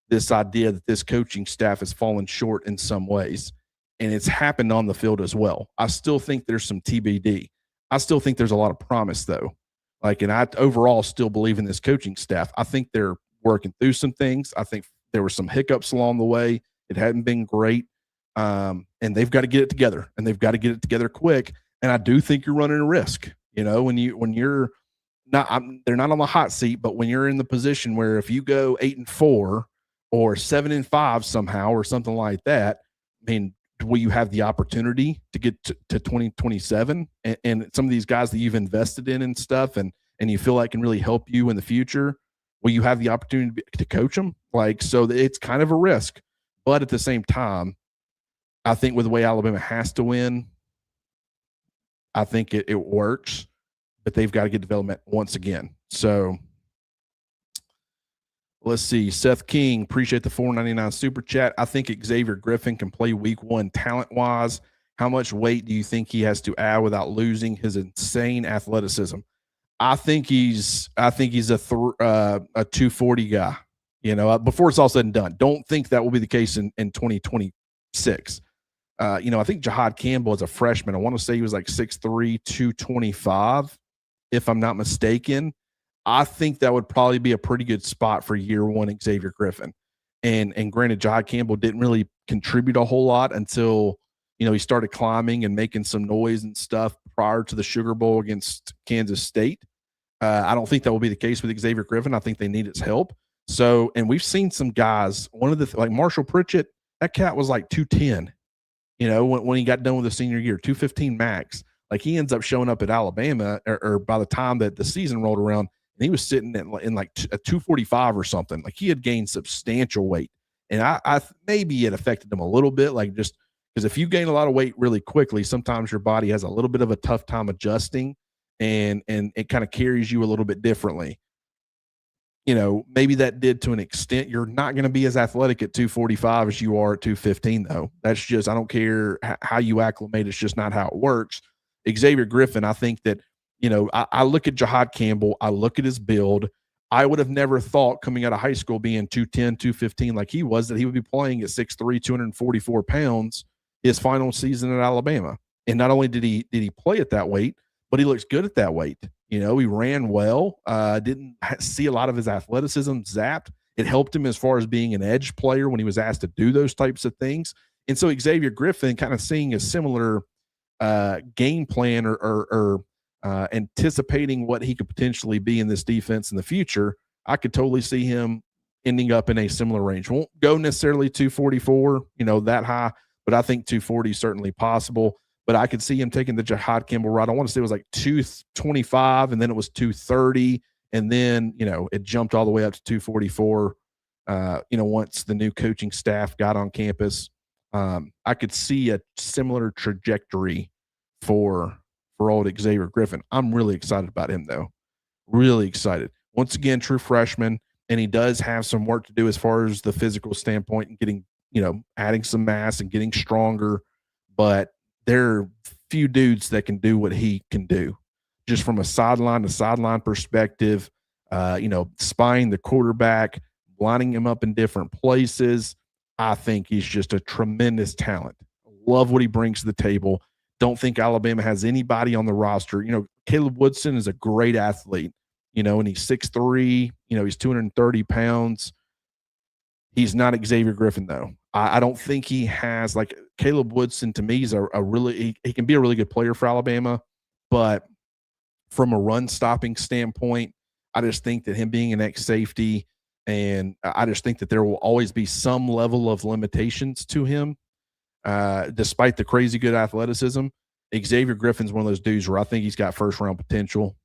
this idea that this coaching staff has fallen short in some ways, and it's happened on the field as well. I still think there's some TBD. I still think there's a lot of promise though. And I overall still believe in this coaching staff. I think they're working through some things. I think there were some hiccups along the way. It hadn't been great. And they've got to get it together, and they've got to get it together quick. And I do think you're running a risk, when you're not, they're not on the hot seat, but when you're in the position where if you go 8-4 or 7-5 somehow, or something like that, I mean, will you have the opportunity to get to 2027 and some of these guys that you've invested in and stuff, and you feel like can really help you in the future? Will you have the opportunity to coach them? So it's kind of a risk, but at the same time, I think with the way Alabama has to win, I think it works, but they've got to get development once again. So let's see. Seth King, appreciate the $4.99 super chat. I think Xavier Griffin can play week 1 talent-wise. How much weight do you think he has to add without losing his insane athleticism? I think he's a 240 guy, before it's all said and done. Don't think that will be the case in 2026. I think Jahad Campbell as a freshman, I want to say he was like 6'3", 225, if I'm not mistaken. I think that would probably be a pretty good spot for year 1 Xavier Griffin. And granted, Jahad Campbell didn't really contribute a whole lot until, he started climbing and making some noise and stuff prior to the Sugar Bowl against Kansas State. I don't think that will be the case with Xavier Griffin. I think they need his help. So, and we've seen some guys, like Marshall Pritchett, that cat was like 210, when he got done with the senior year, 215 max. He ends up showing up at Alabama, or by the time that the season rolled around, and he was sitting in like a 245 or something. He had gained substantial weight. And I maybe it affected him a little bit, just because if you gain a lot of weight really quickly, sometimes your body has a little bit of a tough time adjusting, and it kind of carries you a little bit differently. Maybe that did to an extent. You're not going to be as athletic at 245 as you are at 215, though. That's just, I don't care how you acclimate. It's just not how it works. Xavier Griffin, I think that, I look at Jahad Campbell. I look at his build. I would have never thought coming out of high school being 210, 215 like he was, that he would be playing at 6'3", 244 pounds his final season at Alabama. And not only did he play at that weight, but he looks good at that weight. He ran well, didn't see a lot of his athleticism zapped. It helped him as far as being an edge player when he was asked to do those types of things. And so Xavier Griffin, kind of seeing a similar game plan or anticipating what he could potentially be in this defense in the future, I could totally see him ending up in a similar range. Won't go necessarily 244, that high, but I think 240 is certainly possible. But I could see him taking the Jahad Campbell route. I want to say it was like 225, and then it was 230, and then, it jumped all the way up to 244, once the new coaching staff got on campus. I could see a similar trajectory for old Xavier Griffin. I'm really excited about him, though. Really excited. Once again, true freshman, and he does have some work to do as far as the physical standpoint and getting, adding some mass and getting stronger. But there are few dudes that can do what he can do, just from a sideline to sideline perspective, spying the quarterback, lining him up in different places. I think he's just a tremendous talent. Love what he brings to the table. Don't think Alabama has anybody on the roster. Caleb Woodson is a great athlete, and he's 6'3", he's 230 pounds. He's not Xavier Griffin, though. I don't think he has, Caleb Woodson, to me, is a really – he can be a really good player for Alabama, but from a run-stopping standpoint, I just think that him being an ex-safety, and I just think that there will always be some level of limitations to him, despite the crazy good athleticism. Xavier Griffin's one of those dudes where I think he's got first-round potential.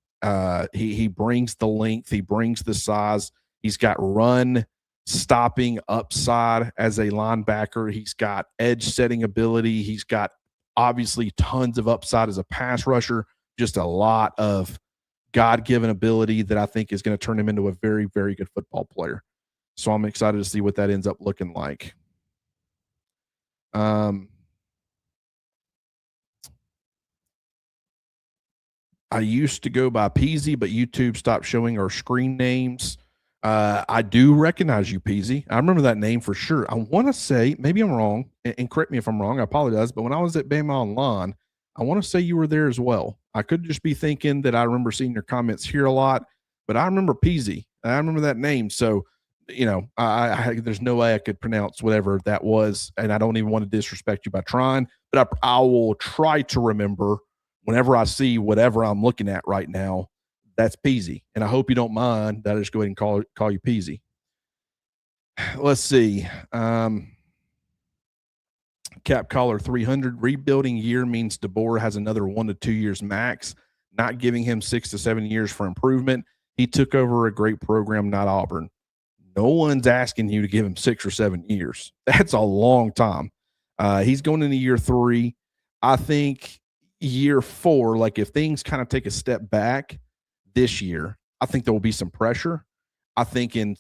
He brings the length. He brings the size. He's got run stopping upside as a linebacker. He's got edge setting ability. He's got obviously tons of upside as a pass rusher. Just a lot of God-given ability that I think is going to turn him into a very, very good football player. So I'm excited to see what that ends up looking like. I used to go by Peasy, but YouTube stopped showing our screen names. I do recognize you, Peasy. I remember that name for sure. I want to say, maybe I'm wrong, and correct me if I'm wrong. I apologize. But when I was at Bama Online, I want to say you were there as well. I could just be thinking that I remember seeing your comments here a lot, but I remember Peasy. I remember that name. So, there's no way I could pronounce whatever that was, and I don't even want to disrespect you by trying, but I will try to remember whenever I see whatever I'm looking at right now. That's Peasy, and I hope you don't mind that I just go ahead and call you Peasy. Let's see. Cap Collar 300, rebuilding year means DeBoer has another 1 to 2 years max, not giving him 6 to 7 years for improvement. He took over a great program, not Auburn. No one's asking you to give him 6 or 7 years. That's a long time. He's going into year 3. I think year 4, like if things kind of take a step back this year, I think there will be some pressure. I think I'm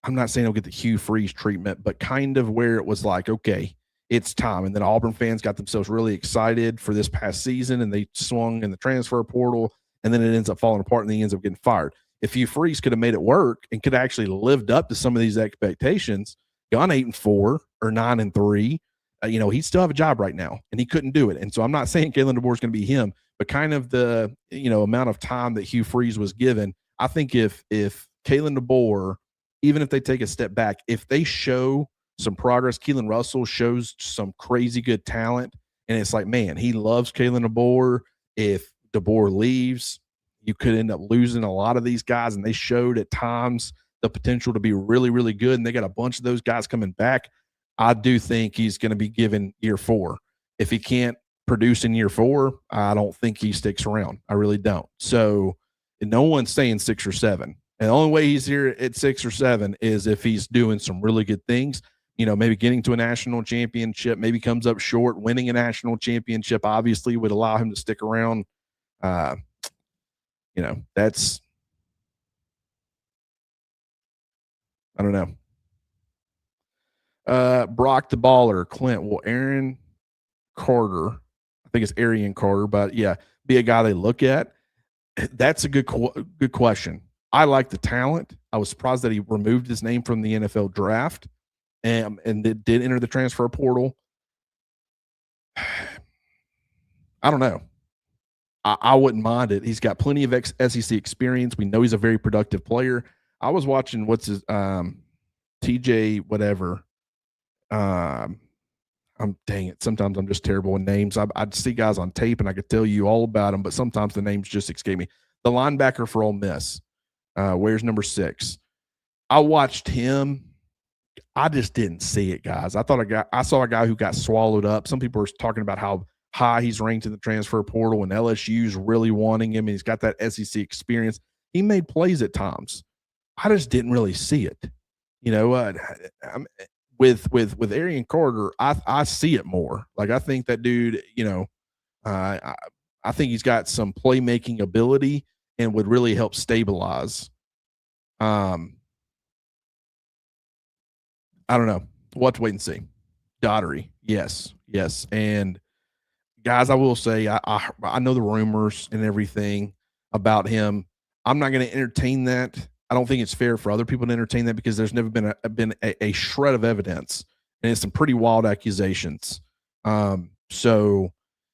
not saying he'll get the Hugh Freeze treatment, but kind of where it was like, okay, it's time. And then Auburn fans got themselves really excited for this past season, and they swung in the transfer portal, and then it ends up falling apart, and then he ends up getting fired. If Hugh Freeze could have made it work and could have actually lived up to some of these expectations, gone 8-4 or 9-3, he'd still have a job right now, and he couldn't do it. And so I'm not saying Kalen DeBoer is going to be him, but kind of the amount of time that Hugh Freeze was given. I think if Kalen DeBoer, even if they take a step back, if they show some progress, Keelan Russell shows some crazy good talent, and it's like, man, he loves Kalen DeBoer. If DeBoer leaves, you could end up losing a lot of these guys, and they showed at times the potential to be really, really good, and they got a bunch of those guys coming back. I do think he's going to be given year 4. If he can't produce in year 4, I don't think he sticks around. I really don't. So no one's saying 6 or 7. And the only way he's here at 6 or 7 is if he's doing some really good things, maybe getting to a national championship, maybe comes up short. Winning a national championship obviously would allow him to stick around. That's, I don't know. Brock the Baller, Clint, will Aaron Carter, I think it's Arian Carter, but yeah, be a guy they look at? That's a good question. I like the talent. I was surprised that he removed his name from the NFL draft and it did enter the transfer portal. I don't know. I wouldn't mind it. He's got plenty of SEC experience. We know he's a very productive player. I was watching what's his TJ whatever. Dang it. Sometimes I'm just terrible with names. I'd see guys on tape and I could tell you all about them, but sometimes the names just escape me. The linebacker for Ole Miss, wears number 6. I watched him. I just didn't see it, guys. I saw a guy who got swallowed up. Some people are talking about how high he's ranked in the transfer portal, and LSU's really wanting him, and he's got that SEC experience. He made plays at times. I just didn't really see it. With Arian Carter, I see it more. Like, I think that dude, I think he's got some playmaking ability and would really help stabilize. I don't know. We'll have to wait and see. Daugherty, yes. And guys, I will say I know the rumors and everything about him. I'm not going to entertain that. I don't think it's fair for other people to entertain that because there's never been a shred of evidence, and it's some pretty wild accusations. So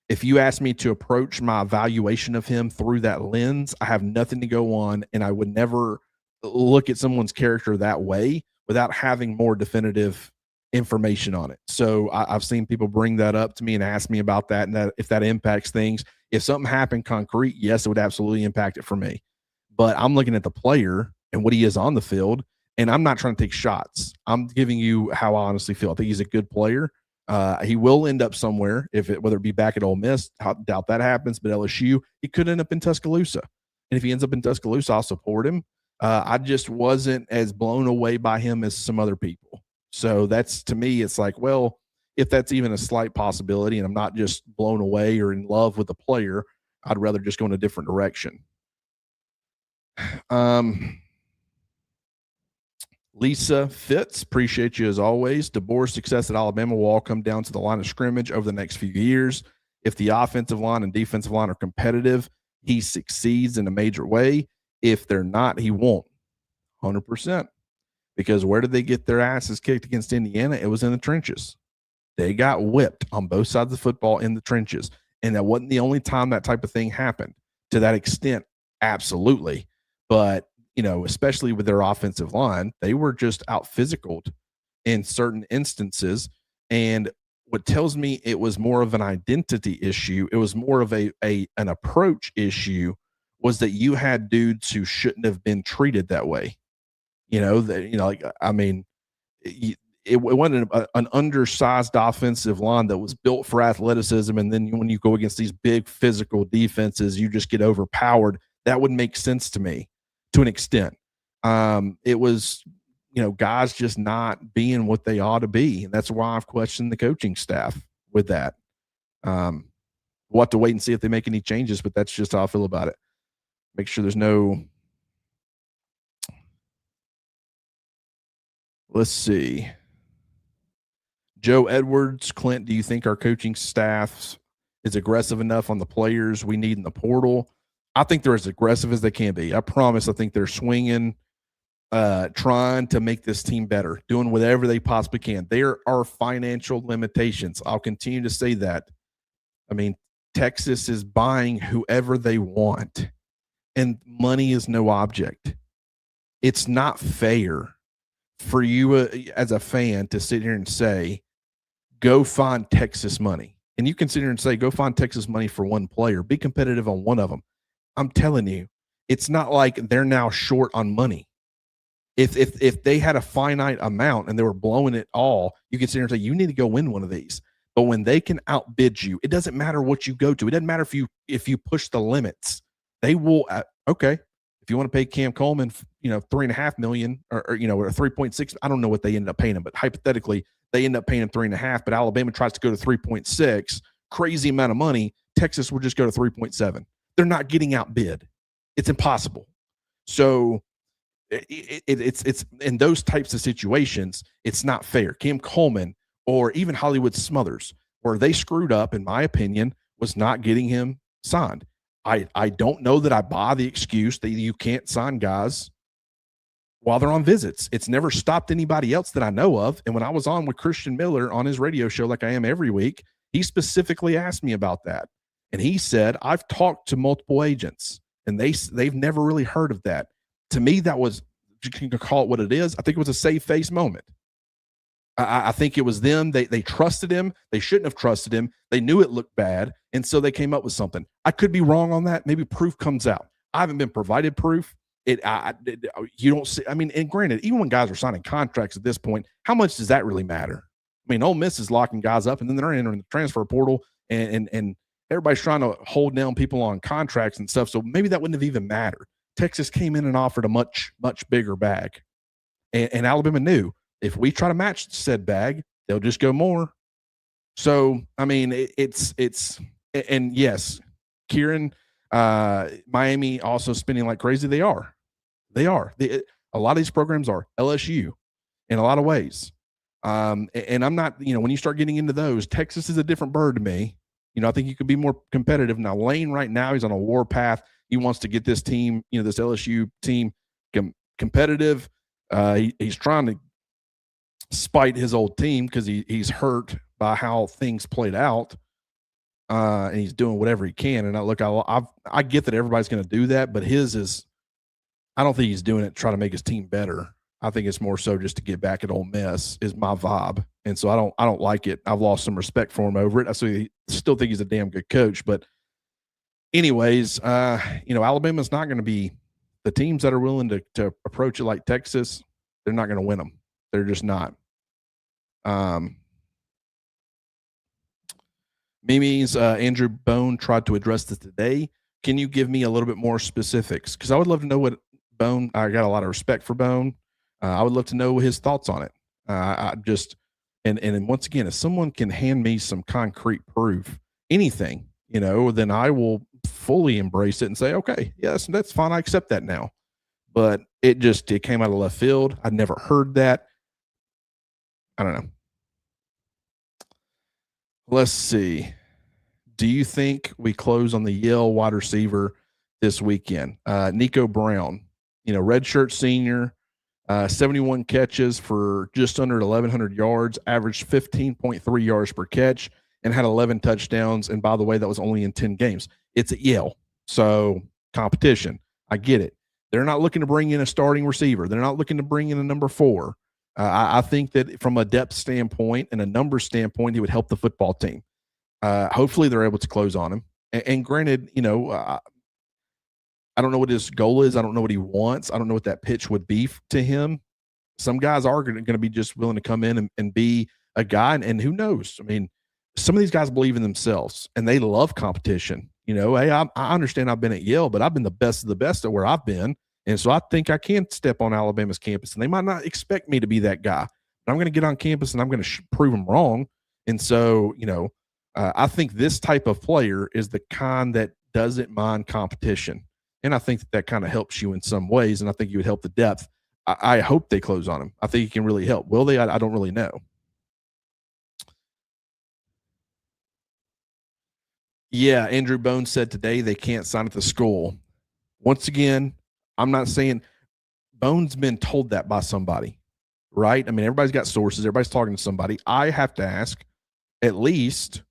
if you ask me to approach my evaluation of him through that lens, I have nothing to go on, and I would never look at someone's character that way without having more definitive information on it. So I've seen people bring that up to me and ask me about that, and that if that impacts things. If something happened concrete, yes, it would absolutely impact it for me. But I'm looking at the player and what he is on the field, and I'm not trying to take shots. I'm giving you how I honestly feel. I think he's a good player. He will end up somewhere, whether it be back at Ole Miss. I doubt that happens, but LSU, he could end up in Tuscaloosa. And if he ends up in Tuscaloosa, I'll support him. I just wasn't as blown away by him as some other people. So that's, to me, it's like, well, if that's even a slight possibility and I'm not just blown away or in love with the player, I'd rather just go in a different direction. Lisa Fitz, appreciate you as always. DeBoer's success at Alabama will all come down to the line of scrimmage over the next few years. If the offensive line and defensive line are competitive, he succeeds in a major way. If they're not, he won't. 100%. Because where did they get their asses kicked against Indiana? It was in the trenches. They got whipped on both sides of the football in the trenches. And that wasn't the only time that type of thing happened. To that extent, absolutely. But, especially with their offensive line, they were just out physicaled in certain instances. And what tells me it was more of an identity issue, it was more of an approach issue, was that you had dudes who shouldn't have been treated that way. It wasn't an undersized offensive line that was built for athleticism. And then when you go against these big physical defenses, you just get overpowered. That would make sense to me to an extent. It was, guys just not being what they ought to be. And that's why I've questioned the coaching staff with that. We'll have to wait and see if they make any changes, but that's just how I feel about it. Make sure there's no. Let's see. Joe Edwards, Clint, do you think our coaching staff is aggressive enough on the players we need in the portal? I think they're as aggressive as they can be. I promise. I think they're swinging, trying to make this team better, doing whatever they possibly can. There are financial limitations. I'll continue to say that. I mean, Texas is buying whoever they want, and money is no object. It's not fair for you as a fan to sit here and say, go find Texas money. And you can sit here and say, go find Texas money for one player. Be competitive on one of them. I'm telling you, it's not like they're now short on money. If they had a finite amount and they were blowing it all, you could sit here and say, you need to go win one of these. But when they can outbid you, it doesn't matter what you go to. It doesn't matter if you push the limits. They will, okay. If you want to pay Cam Coleman, $3.5 million or 3.6, I don't know what they ended up paying him, but hypothetically, they end up paying him 3.5. But Alabama tries to go to 3.6, crazy amount of money. Texas will just go to 3.7. They're not getting outbid. It's impossible. So it's in those types of situations, it's not fair. Cam Coleman or even Hollywood Smothers, where they screwed up, in my opinion, was not getting him signed. I don't know that I buy the excuse that you can't sign guys while they're on visits. It's never stopped anybody else that I know of. And when I was on with Christian Miller on his radio show, like I am every week, he specifically asked me about that. And he said, I've talked to multiple agents and they've never really heard of that. To me, that was, you can call it what it is. I think it was a save face moment. I think it was them. They trusted him. They shouldn't have trusted him. They knew it looked bad. And so they came up with something. I could be wrong on that. Maybe proof comes out. I haven't been provided proof. You don't see, and granted, even when guys are signing contracts at this point, how much does that really matter? I mean, Ole Miss is locking guys up and then they're entering the transfer portal and everybody's trying to hold down people on contracts and stuff. So maybe that wouldn't have even mattered. Texas came in and offered a much, much bigger bag. And Alabama knew, if we try to match said bag, they'll just go more. So, and yes, Kieran, Miami also spending like crazy. They are. A lot of these programs are LSU in a lot of ways. And I'm not, when you start getting into those, Texas is a different bird to me. I think you could be more competitive. Now, Lane right now, he's on a war path. He wants to get this team, this LSU team competitive. He's trying to spite his old team because he's hurt by how things played out, and he's doing whatever he can. And I get that everybody's going to do that, but his is, I don't think he's doing it to try to make his team better. I think it's more so just to get back at Ole Miss is my vibe, and so I don't like it. I've lost some respect for him over it. I still think he's a damn good coach, but anyways, Alabama's not going to be the teams that are willing to approach it like Texas. They're not going to win them. They're just not. Mimi's Andrew Bone tried to address this today. Can you give me a little bit more specifics? Because I would love to know what Bone. I got a lot of respect for Bone. I would love to know his thoughts on it. And once again, if someone can hand me some concrete proof, anything, then I will fully embrace it and say, okay, yes, that's fine. I accept that now. but it came out of left field. I'd never heard that. I don't know. Let's see. Do you think we close on the Yale wide receiver this weekend? Nico Brown, redshirt senior, 71 catches for just under 1,100 yards, averaged 15.3 yards per catch, and had 11 touchdowns. And by the way, that was only in 10 games. It's at Yale, so competition. I get it. They're not looking to bring in a starting receiver. They're not looking to bring in a number 4. I think that from a depth standpoint and a numbers standpoint, he would help the football team. Hopefully they're able to close on him. And granted, I don't know what his goal is. I don't know what he wants. I don't know what that pitch would be to him. Some guys are going to be just willing to come in and be a guy. And who knows? I mean, some of these guys believe in themselves and they love competition. Hey, I understand I've been at Yale, but I've been the best of the best at where I've been. And so I think I can step on Alabama's campus, and they might not expect me to be that guy, but I'm going to get on campus and I'm going to prove them wrong. And so, I think this type of player is the kind that doesn't mind competition. And I think that kind of helps you in some ways. And I think you would help the depth. I hope they close on him. I think he can really help. Will they? I don't really know. Yeah, Andrew Bones said today they can't sign at the school. Once again, I'm not saying Bones been told that by somebody, right? I mean, everybody's got sources. Everybody's talking to somebody. I have to ask at least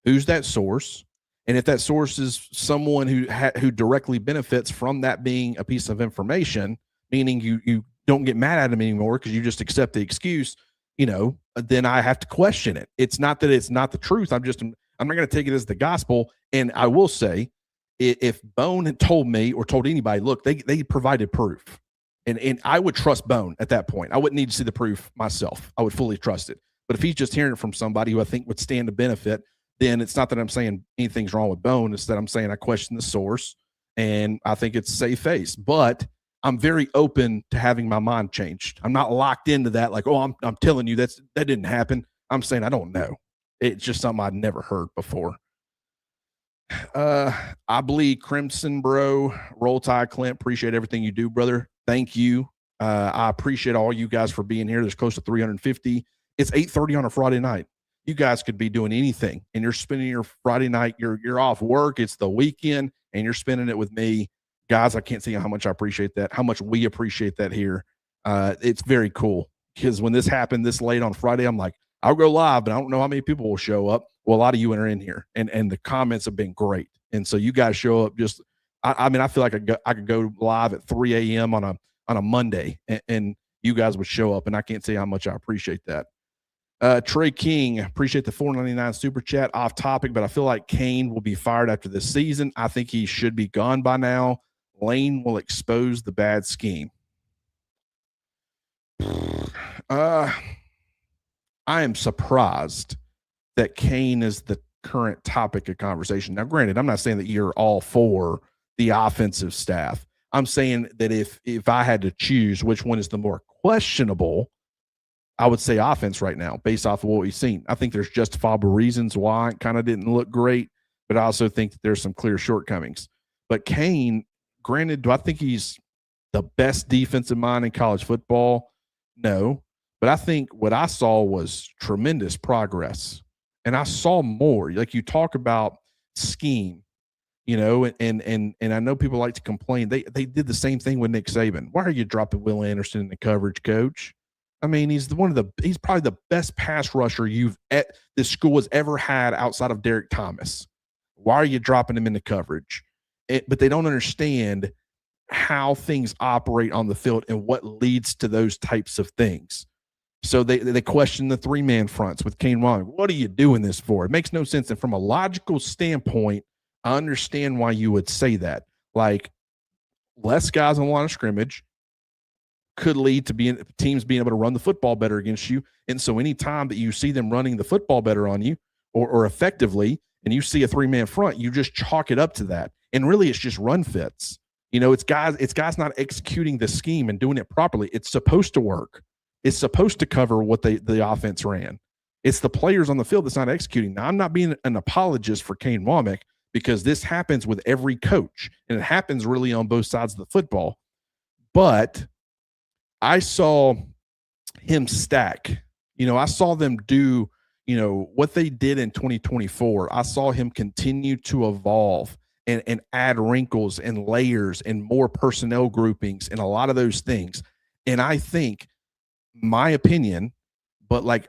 who's that source, and if that source is someone who directly benefits from that being a piece of information, meaning you don't get mad at him anymore because you just accept the excuse, then I have to question it. It's not that it's not the truth. I'm not going to take it as the gospel. And I will say, if Bone had told me or told anybody, look, they provided proof, and I would trust Bone at that point. I wouldn't need to see the proof myself. I would fully trust it. But if he's just hearing it from somebody who I think would stand to benefit, then it's not that I'm saying anything's wrong with Bone. It's that I'm saying I question the source, and I think it's safe face. But I'm very open to having my mind changed. I'm not locked into that. Like, oh, I'm telling you that didn't happen. I'm saying I don't know. It's just something I'd never heard before. I believe Crimson, bro. Roll Tide, Clint. Appreciate everything you do, brother. Thank you. I appreciate all you guys for being here. There's close to 350. It's 8:30 on a Friday night. You guys could be doing anything, and you're spending your Friday night. You're off work. It's the weekend, and you're spending it with me, guys. I can't see how much I appreciate that. How much we appreciate that here. It's very cool because when this happened this late on Friday, I'm like, I'll go live, but I don't know how many people will show up. Well, a lot of you are in here, and the comments have been great. And so you guys show up. Just, I mean, I feel like I could go live at 3 a.m. on a Monday, and you guys would show up, and I can't say how much I appreciate that. Trey King, appreciate the $4.99 super chat. Off topic, but I feel like Kane will be fired after this season. I think he should be gone by now. Lane will expose the bad scheme. I am surprised that Kane is the current topic of conversation. Now, granted, I'm not saying that you're all for the offensive staff. I'm saying that if I had to choose which one is the more questionable, I would say offense right now, based off of what we've seen. I think there's justifiable reasons why it kind of didn't look great, but I also think that there's some clear shortcomings. But Kane, granted, do I think he's the best defensive mind in college football? No. But I think what I saw was tremendous progress. And I saw more. Like you talk about scheme, and I know people like to complain. They did the same thing with Nick Saban. Why are you dropping Will Anderson in the coverage, coach? I mean, he's probably the best pass rusher this school has ever had outside of Derek Thomas. Why are you dropping him into coverage? But they don't understand how things operate on the field and what leads to those types of things. So they question the 3-man fronts with Kane Wong. What are you doing this for? It makes no sense. And from a logical standpoint, I understand why you would say that. Like, less guys on the line of scrimmage could lead to teams being able to run the football better against you. And so any time that you see them running the football better on you or effectively, and you see a 3-man front, you just chalk it up to that. And really, it's just run fits. It's guys not executing the scheme and doing it properly. It's supposed to work. It's supposed to cover what the offense ran. It's the players on the field that's not executing. Now, I'm not being an apologist for Kane Womack because this happens with every coach, and it happens really on both sides of the football. But I saw him stack. I saw them do, what they did in 2024. I saw him continue to evolve and add wrinkles and layers and more personnel groupings and a lot of those things. And I think, my opinion, but like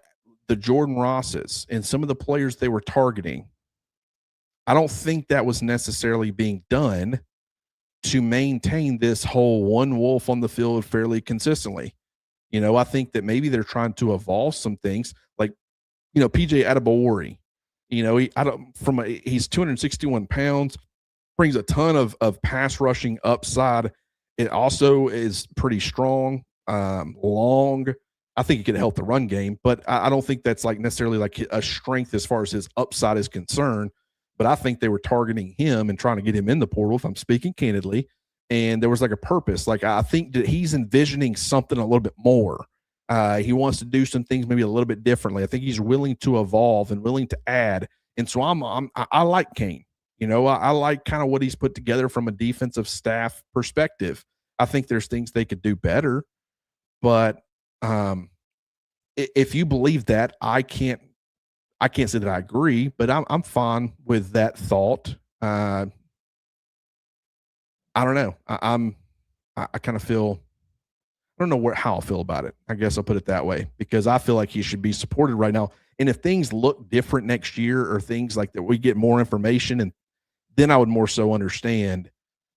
the Jordan Rosses and some of the players they were targeting, I don't think that was necessarily being done to maintain this whole one wolf on the field fairly consistently. I think that maybe they're trying to evolve some things, like PJ Adebawori. He's 261 pounds, brings a ton of pass rushing upside. It also is pretty strong, long. I think it could help the run game, but I don't think that's like necessarily like a strength as far as his upside is concerned. But I think they were targeting him and trying to get him in the portal, if I'm speaking candidly. And there was like a purpose. Like, I think that he's envisioning something a little bit more. He wants to do some things maybe a little bit differently. I think he's willing to evolve and willing to add. And so I like Kane. I like kind of what he's put together from a defensive staff perspective. I think there's things they could do better, but if you believe that, I can't say that I agree, but I'm fine with that thought. I don't know. I kind of feel, I don't know how I feel about it. I guess I'll put it that way, because I feel like he should be supported right now. And if things look different next year, or things like that, we get more information, and then I would more so understand.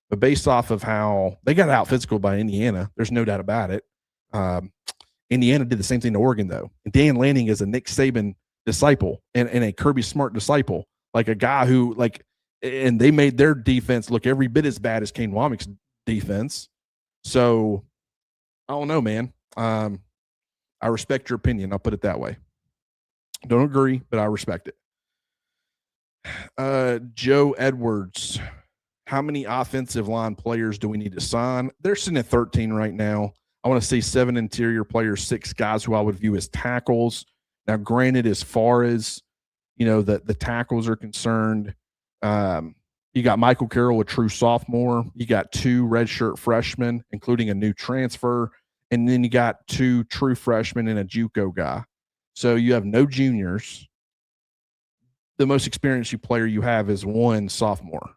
But based off of how they got out physical by Indiana, there's no doubt about it. Indiana did the same thing to Oregon, though. And Dan Lanning is a Nick Saban disciple and a Kirby Smart disciple, like a guy who, like, and they made their defense look every bit as bad as Kane Wommack's defense. So I don't know, man. I respect your opinion. I'll put it that way. Don't agree, but I respect it. Joe Edwards, how many offensive line players do we need to sign? They're sitting at 13 right now. I want to see 7 interior players, 6 guys who I would view as tackles. Now, granted, as far as the tackles are concerned, you got Michael Carroll, a true sophomore. You got 2 redshirt freshmen, including a new transfer, and then you got 2 true freshmen and a JUCO guy. So you have no juniors. The most experienced player you have is 1 sophomore,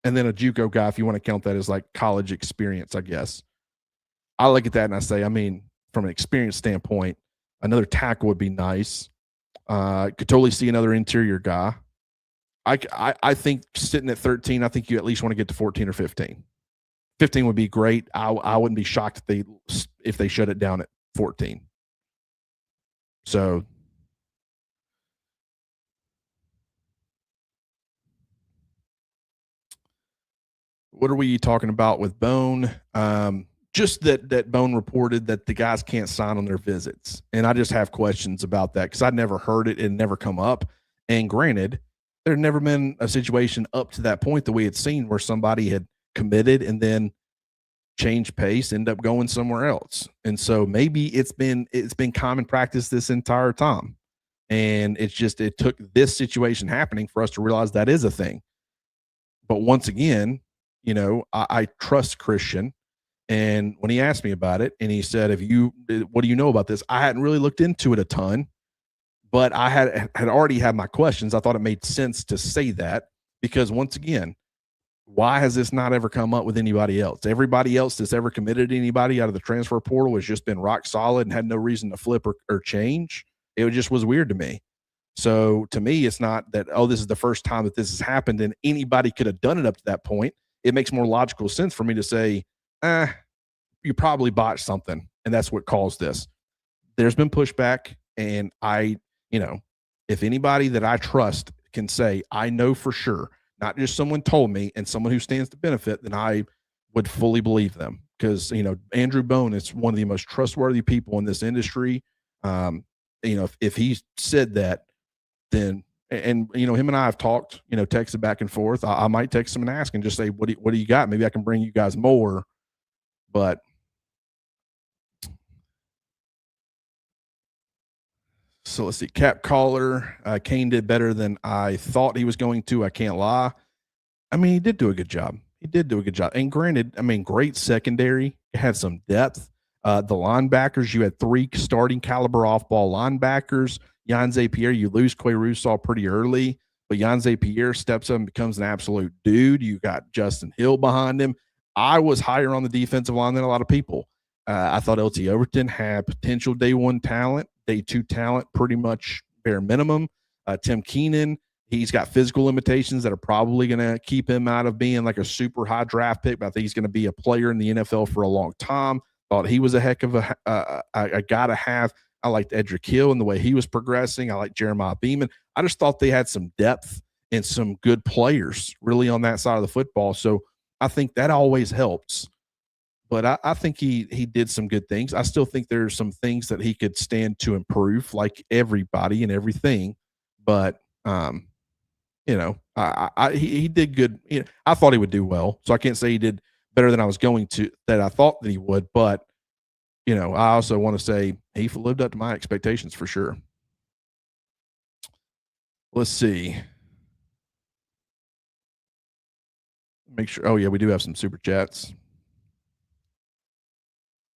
and then a JUCO guy, if you want to count that as like college experience, I guess. I look at that and I say, I mean, from an experience standpoint, another tackle would be nice. Could totally see another interior guy. I think sitting at 13, I think you at least want to get to 14 or 15. 15 would be great. I wouldn't be shocked if they shut it down at 14. So what are we talking about with Bone? Just that Bone reported that the guys can't sign on their visits. And I just have questions about that, because I'd never heard it. It never come up. And granted, there'd never been a situation up to that point that we had seen where somebody had committed and then changed pace, end up going somewhere else. And so maybe it's been common practice this entire time. And it took this situation happening for us to realize that is a thing. But once again, I trust Christian. And when he asked me about it, and he said, what do you know about this? I hadn't really looked into it a ton, but I had already had my questions. I thought it made sense to say that, because once again, why has this not ever come up with anybody else? Everybody else that's ever committed to anybody out of the transfer portal has just been rock solid and had no reason to flip or change. It just was weird to me. So to me, it's not that, this is the first time that this has happened and anybody could have done it up to that point. It makes more logical sense for me to say, you probably botched something, and that's what caused this. There's been pushback, and if anybody that I trust can say, I know for sure, not just someone told me and someone who stands to benefit, then I would fully believe them. Because, Andrew Bone is one of the most trustworthy people in this industry. If he said that, then, and him and I have talked, texted back and forth. I might text him and ask and just say, what do you got? Maybe I can bring you guys more. But so let's see. Cap Caller, Kane did better than I thought he was going to. I can't lie. I mean, he did do a good job. He did do a good job. And granted, I mean, great secondary, had some depth. The linebackers, you had three starting caliber off ball linebackers. Jan Zapier, you lose Quay Russaw pretty early, but Jan Zapier steps up and becomes an absolute dude. You got Justin Hill behind him. I was higher on the defensive line than a lot of people. I thought LT Overton had potential day one talent, day two talent, pretty much bare minimum. Tim Keenan, he's got physical limitations that are probably going to keep him out of being like a super high draft pick, but I think he's going to be a player in the NFL for a long time. Thought he was a heck of a guy to have. I liked Edric Hill and the way he was progressing. I liked Jeremiah Beeman. I just thought they had some depth and some good players really on that side of the football. So I think that always helps. But I think he did some good things. I still think there's some things that he could stand to improve, like everybody and everything. But he did good. I thought he would do well, so I can't say he did better than I was going to, that I thought that he would. But I also want to say he lived up to my expectations for sure. Let's see. Make sure. Oh yeah, we do have some super chats.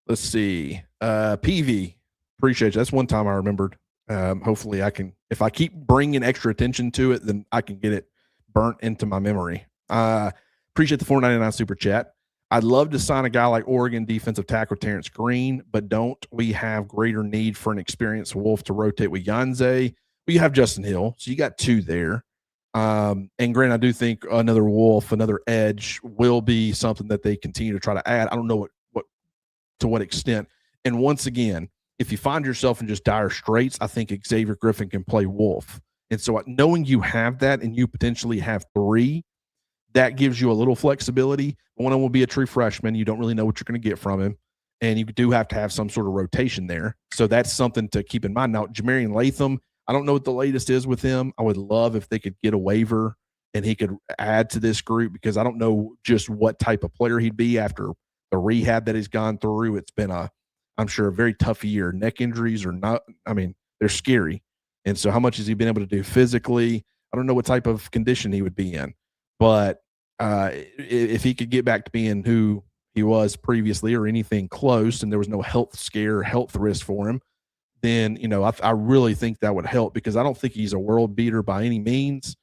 Let's see. PV, appreciate you. That's one time I remembered. Hopefully I can, if I keep bringing extra attention to it, then I can get it burnt into my memory. Appreciate the $4.99 super chat. I'd love to sign a guy like Oregon defensive tackle Terrence Green, but don't we have greater need for an experienced Wolf to rotate with Yanze? Well, you have Justin Hill, so you got two there. And Grant, I do think another Wolf, another edge will be something that they continue to try to add. I don't know to what extent. And once again, if you find yourself in just dire straits, I think Xavier Griffin can play Wolf. And so knowing you have that and you potentially have three, that gives you a little flexibility. One of them will be a true freshman. You don't really know what you're going to get from him. And you do have to have some sort of rotation there. So that's something to keep in mind. Now, Jamarian Latham, I don't know what the latest is with him. I would love if they could get a waiver and he could add to this group, because I don't know just what type of player he'd be after the rehab that he's gone through. It's been I'm sure a very tough year. Neck injuries are not, I mean, they're scary. And so how much has he been able to do physically? I don't know what type of condition he would be in, but if he could get back to being who he was previously or anything close, and there was no health scare, health risk for him, then, I really think that would help, because I don't think he's a world beater by any means.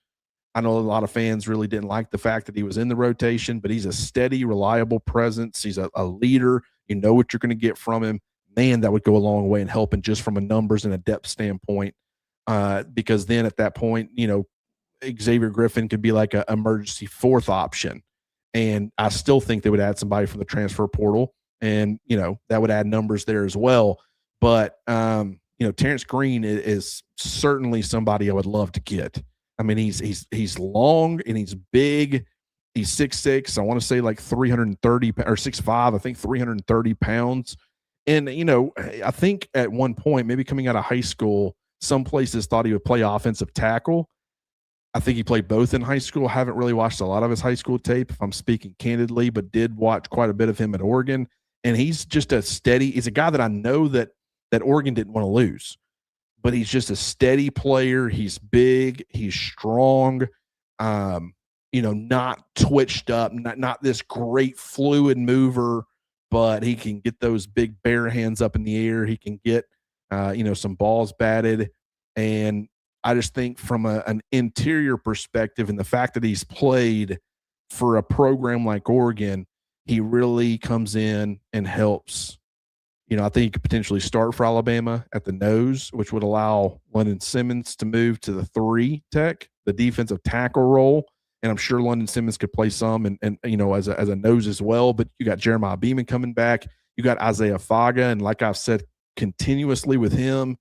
I know a lot of fans really didn't like the fact that he was in the rotation, but he's a steady, reliable presence. He's a leader. You know what you're going to get from him. Man, that would go a long way in helping just from a numbers and a depth standpoint, because then at that point, Xavier Griffin could be like an emergency fourth option. And I still think they would add somebody from the transfer portal, and, that would add numbers there as well. But, Terrence Green is certainly somebody I would love to get. I mean, he's long and he's big. He's 6'6". I want to say like 330 or 6'5". I think 330 pounds. And, I think at one point, maybe coming out of high school, some places thought he would play offensive tackle. I think he played both in high school. I haven't really watched a lot of his high school tape, if I'm speaking candidly, but did watch quite a bit of him at Oregon. And he's just he's a guy that I know that Oregon didn't want to lose. But he's just a steady player. He's big. He's strong. Not twitched up. Not this great fluid mover, but he can get those big bare hands up in the air. He can get, some balls batted. And I just think from an interior perspective, and the fact that he's played for a program like Oregon, he really comes in and helps. I think he could potentially start for Alabama at the nose, which would allow London Simmons to move to the 3 tech, the defensive tackle role. And I'm sure London Simmons could play some and as a nose as well. But you got Jeremiah Beeman coming back. You got Isaiah Faga. And like I've said continuously with him,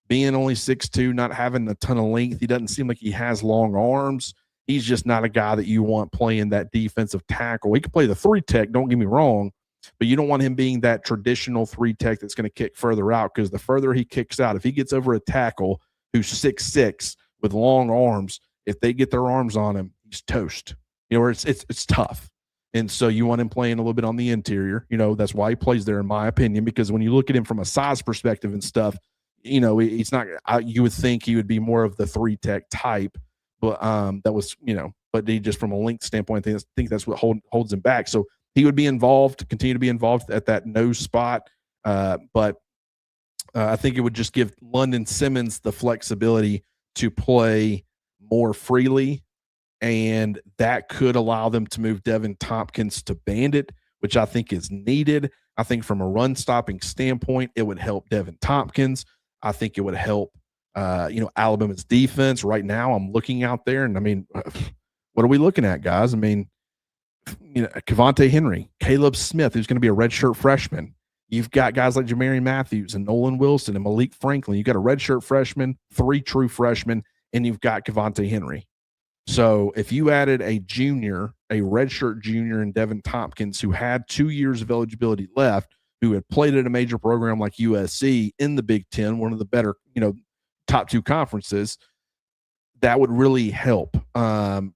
being only 6'2", not having a ton of length, he doesn't seem like he has long arms. He's just not a guy that you want playing that defensive tackle. He can play the 3 tech, don't get me wrong, but you don't want him being that traditional 3 tech that's going to kick further out, because the further he kicks out, if he gets over a tackle who's 6'6" with long arms, if they get their arms on him, he's toast. It's tough. And so you want him playing a little bit on the interior. That's why he plays there, in my opinion, because when you look at him from a size perspective and stuff, he's not. You would think he would be more of the 3 tech type, but that was but he just from a length standpoint, I think that's what holds him back. So he would be involved, continue to be involved at that nose spot. But I think it would just give London Simmons the flexibility to play more freely, and that could allow them to move Devin Tompkins to Bandit, which I think is needed. I think from a run stopping standpoint, it would help Devin Tompkins. I think it would help, Alabama's defense. Right now, I'm looking out there, and I mean, what are we looking at, guys? I mean, Kevontae Henry, Caleb Smith, who's going to be a redshirt freshman. You've got guys like Jamari Matthews and Nolan Wilson and Malik Franklin. You've got a redshirt freshman, 3 true freshmen, and you've got Kevontae Henry. So if you added a redshirt junior in Devin Tompkins, who had 2 years of eligibility left, who had played at a major program like USC in the Big Ten, one of the better, top 2 conferences, that would really help, from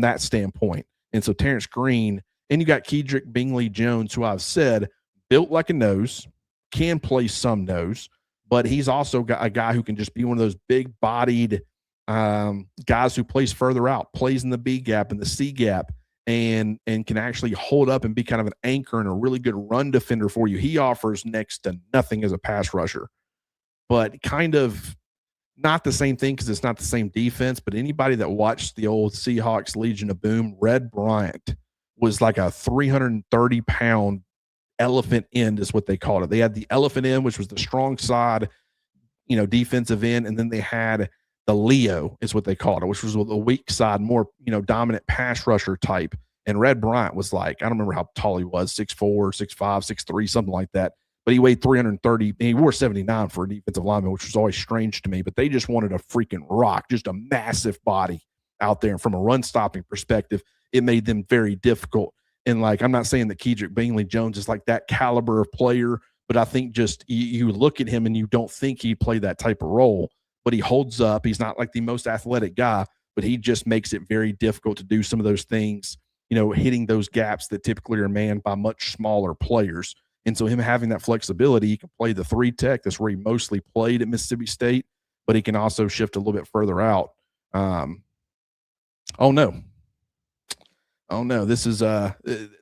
that standpoint. And so Terrence Green, and you got Kedrick Bingley-Jones, who I've said built like a nose, can play some nose, but he's also got a guy who can just be one of those big-bodied guys who plays further out, plays in the B gap and the C gap, and can actually hold up and be kind of an anchor and a really good run defender for you. He offers next to nothing as a pass rusher, but kind of not the same thing because it's not the same defense. But anybody that watched the old Seahawks Legion of Boom, Red Bryant was like a 330-pound elephant end is what they called it. They had the elephant end, which was the strong side, defensive end, and then they had the Leo is what they called it, which was the weak side, more, dominant pass rusher type. And Red Bryant was like, I don't remember how tall he was, 6'4", 6'5", 6'3", something like that. But he weighed 330, and he wore 79 for a defensive lineman, which was always strange to me. But they just wanted a freaking rock, just a massive body out there. And from a run-stopping perspective, it made them very difficult. And, I'm not saying that Kedrick Bingley-Jones is like that caliber of player, but I think just you look at him and you don't think he'd play that type of role. But he holds up. He's not like the most athletic guy, but he just makes it very difficult to do some of those things, hitting those gaps that typically are manned by much smaller players. And so him having that flexibility, he can play the 3 tech. That's where he mostly played at Mississippi State, but he can also shift a little bit further out. Oh no. This is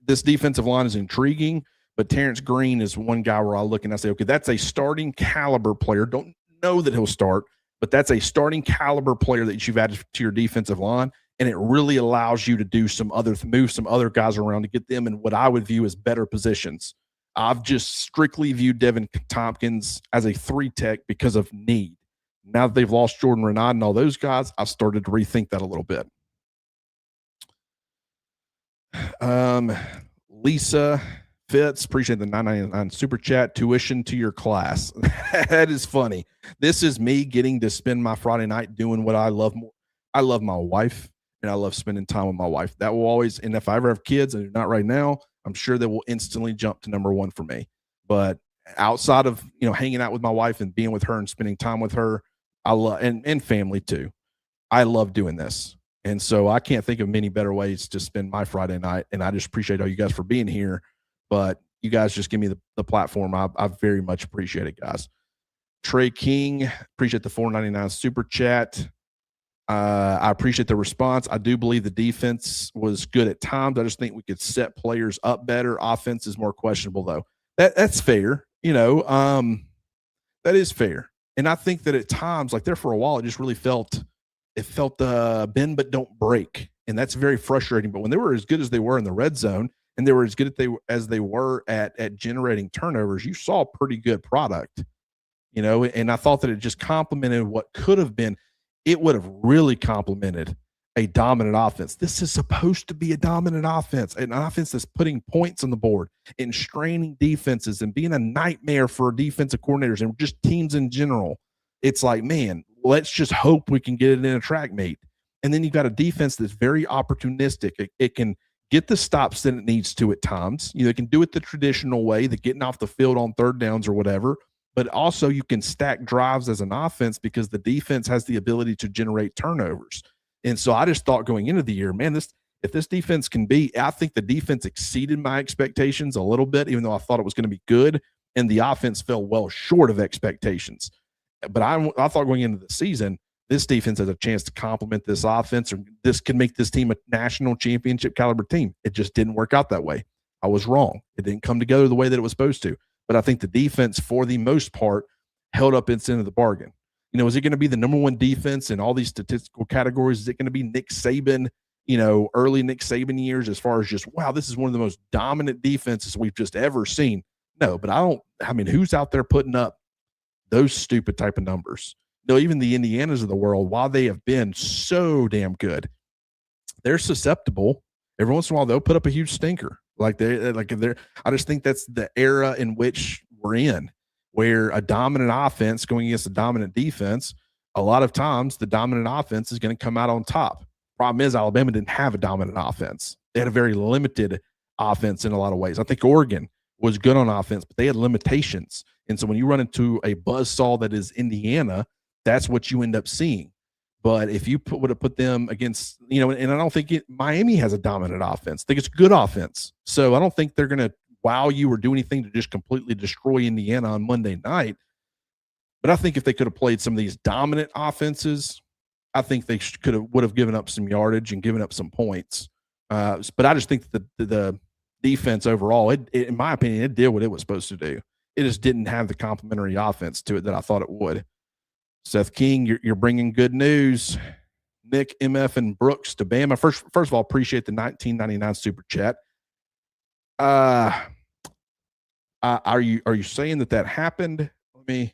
this defensive line is intriguing, but Terrence Green is one guy where I look and I say, okay, that's a starting caliber player. Don't know that he'll start, but that's a starting caliber player that you've added to your defensive line, and it really allows you to do move some other guys around to get them in what I would view as better positions. I've just strictly viewed Devin Tompkins as a 3 tech because of need. Now that they've lost Jordan Renaud and all those guys, I've started to rethink that a little bit. Lisa Fitz, appreciate the $9.99 super chat. Tuition to your class. That is funny. This is me getting to spend my Friday night doing what I love more. I love my wife, and I love spending time with my wife. That will always, and if I ever have kids, I do not right now, I'm sure that will instantly jump to number 1 for me. But outside of, hanging out with my wife and being with her and spending time with her, I love, and family too. I love doing this. And so I can't think of many better ways to spend my Friday night. And I just appreciate all you guys for being here. But you guys just give me the platform. I very much appreciate it, guys. Trey King, appreciate the $4.99 super chat. I appreciate the response. I do believe the defense was good at times. I just think we could set players up better. Offense is more questionable, though. That's fair. That is fair. And I think that at times, like there for a while, it just really felt bend but don't break. And that's very frustrating. But when they were as good as they were in the red zone, and they were as good as they were at generating turnovers, you saw a pretty good product, and I thought that it just complemented what could have been. It would have really complemented a dominant offense. This is supposed to be a dominant offense, an offense that's putting points on the board and straining defenses and being a nightmare for defensive coordinators and just teams in general. It's like, man, let's just hope we can get it in a track meet. And then you've got a defense that's very opportunistic. It can get the stops that it needs to at times. It can do it the traditional way, the getting off the field on third downs or whatever. But also you can stack drives as an offense because the defense has the ability to generate turnovers. And so I just thought going into the year, man, if this defense can be, I think the defense exceeded my expectations a little bit, even though I thought it was going to be good, and the offense fell well short of expectations. But I thought going into the season, this defense has a chance to complement this offense, or this can make this team a national championship caliber team. It just didn't work out that way. I was wrong. It didn't come together the way that it was supposed to. But I think the defense, for the most part, held up its end of the bargain. You know, is it going to be the number one defense in all these statistical categories? Is it going to be Nick Saban, you know, early Nick Saban years, as far as just, wow, this is one of the most dominant defenses we've just ever seen? No, but I mean, who's out there putting up those stupid type of numbers? No, even the Indianas of the world, while they have been so damn good, they're susceptible. Every once in a while, they'll put up a huge stinker. I just think that's the era in which we're in, where a dominant offense going against a dominant defense, a lot of times the dominant offense is going to come out on top. Problem is, Alabama didn't have a dominant offense. They had a very limited offense in a lot of ways. I think Oregon was good on offense, but they had limitations. And so when you run into a buzzsaw that is Indiana, that's what you end up seeing. But if you would have put them against, you know, and I don't think Miami has a dominant offense. I think it's good offense. So I don't think they're going to wow you or do anything to just completely destroy Indiana on Monday night. But I think if they could have played some of these dominant offenses, I think they would have given up some yardage and given up some points. But I just think that the defense overall, in my opinion, it did what it was supposed to do. It just didn't have the complementary offense to it that I thought it would. Seth King, you're bringing good news. Nick, MF, and Brooks to Bama. First of all, appreciate the $19.99 super chat. Are you saying that happened? Let me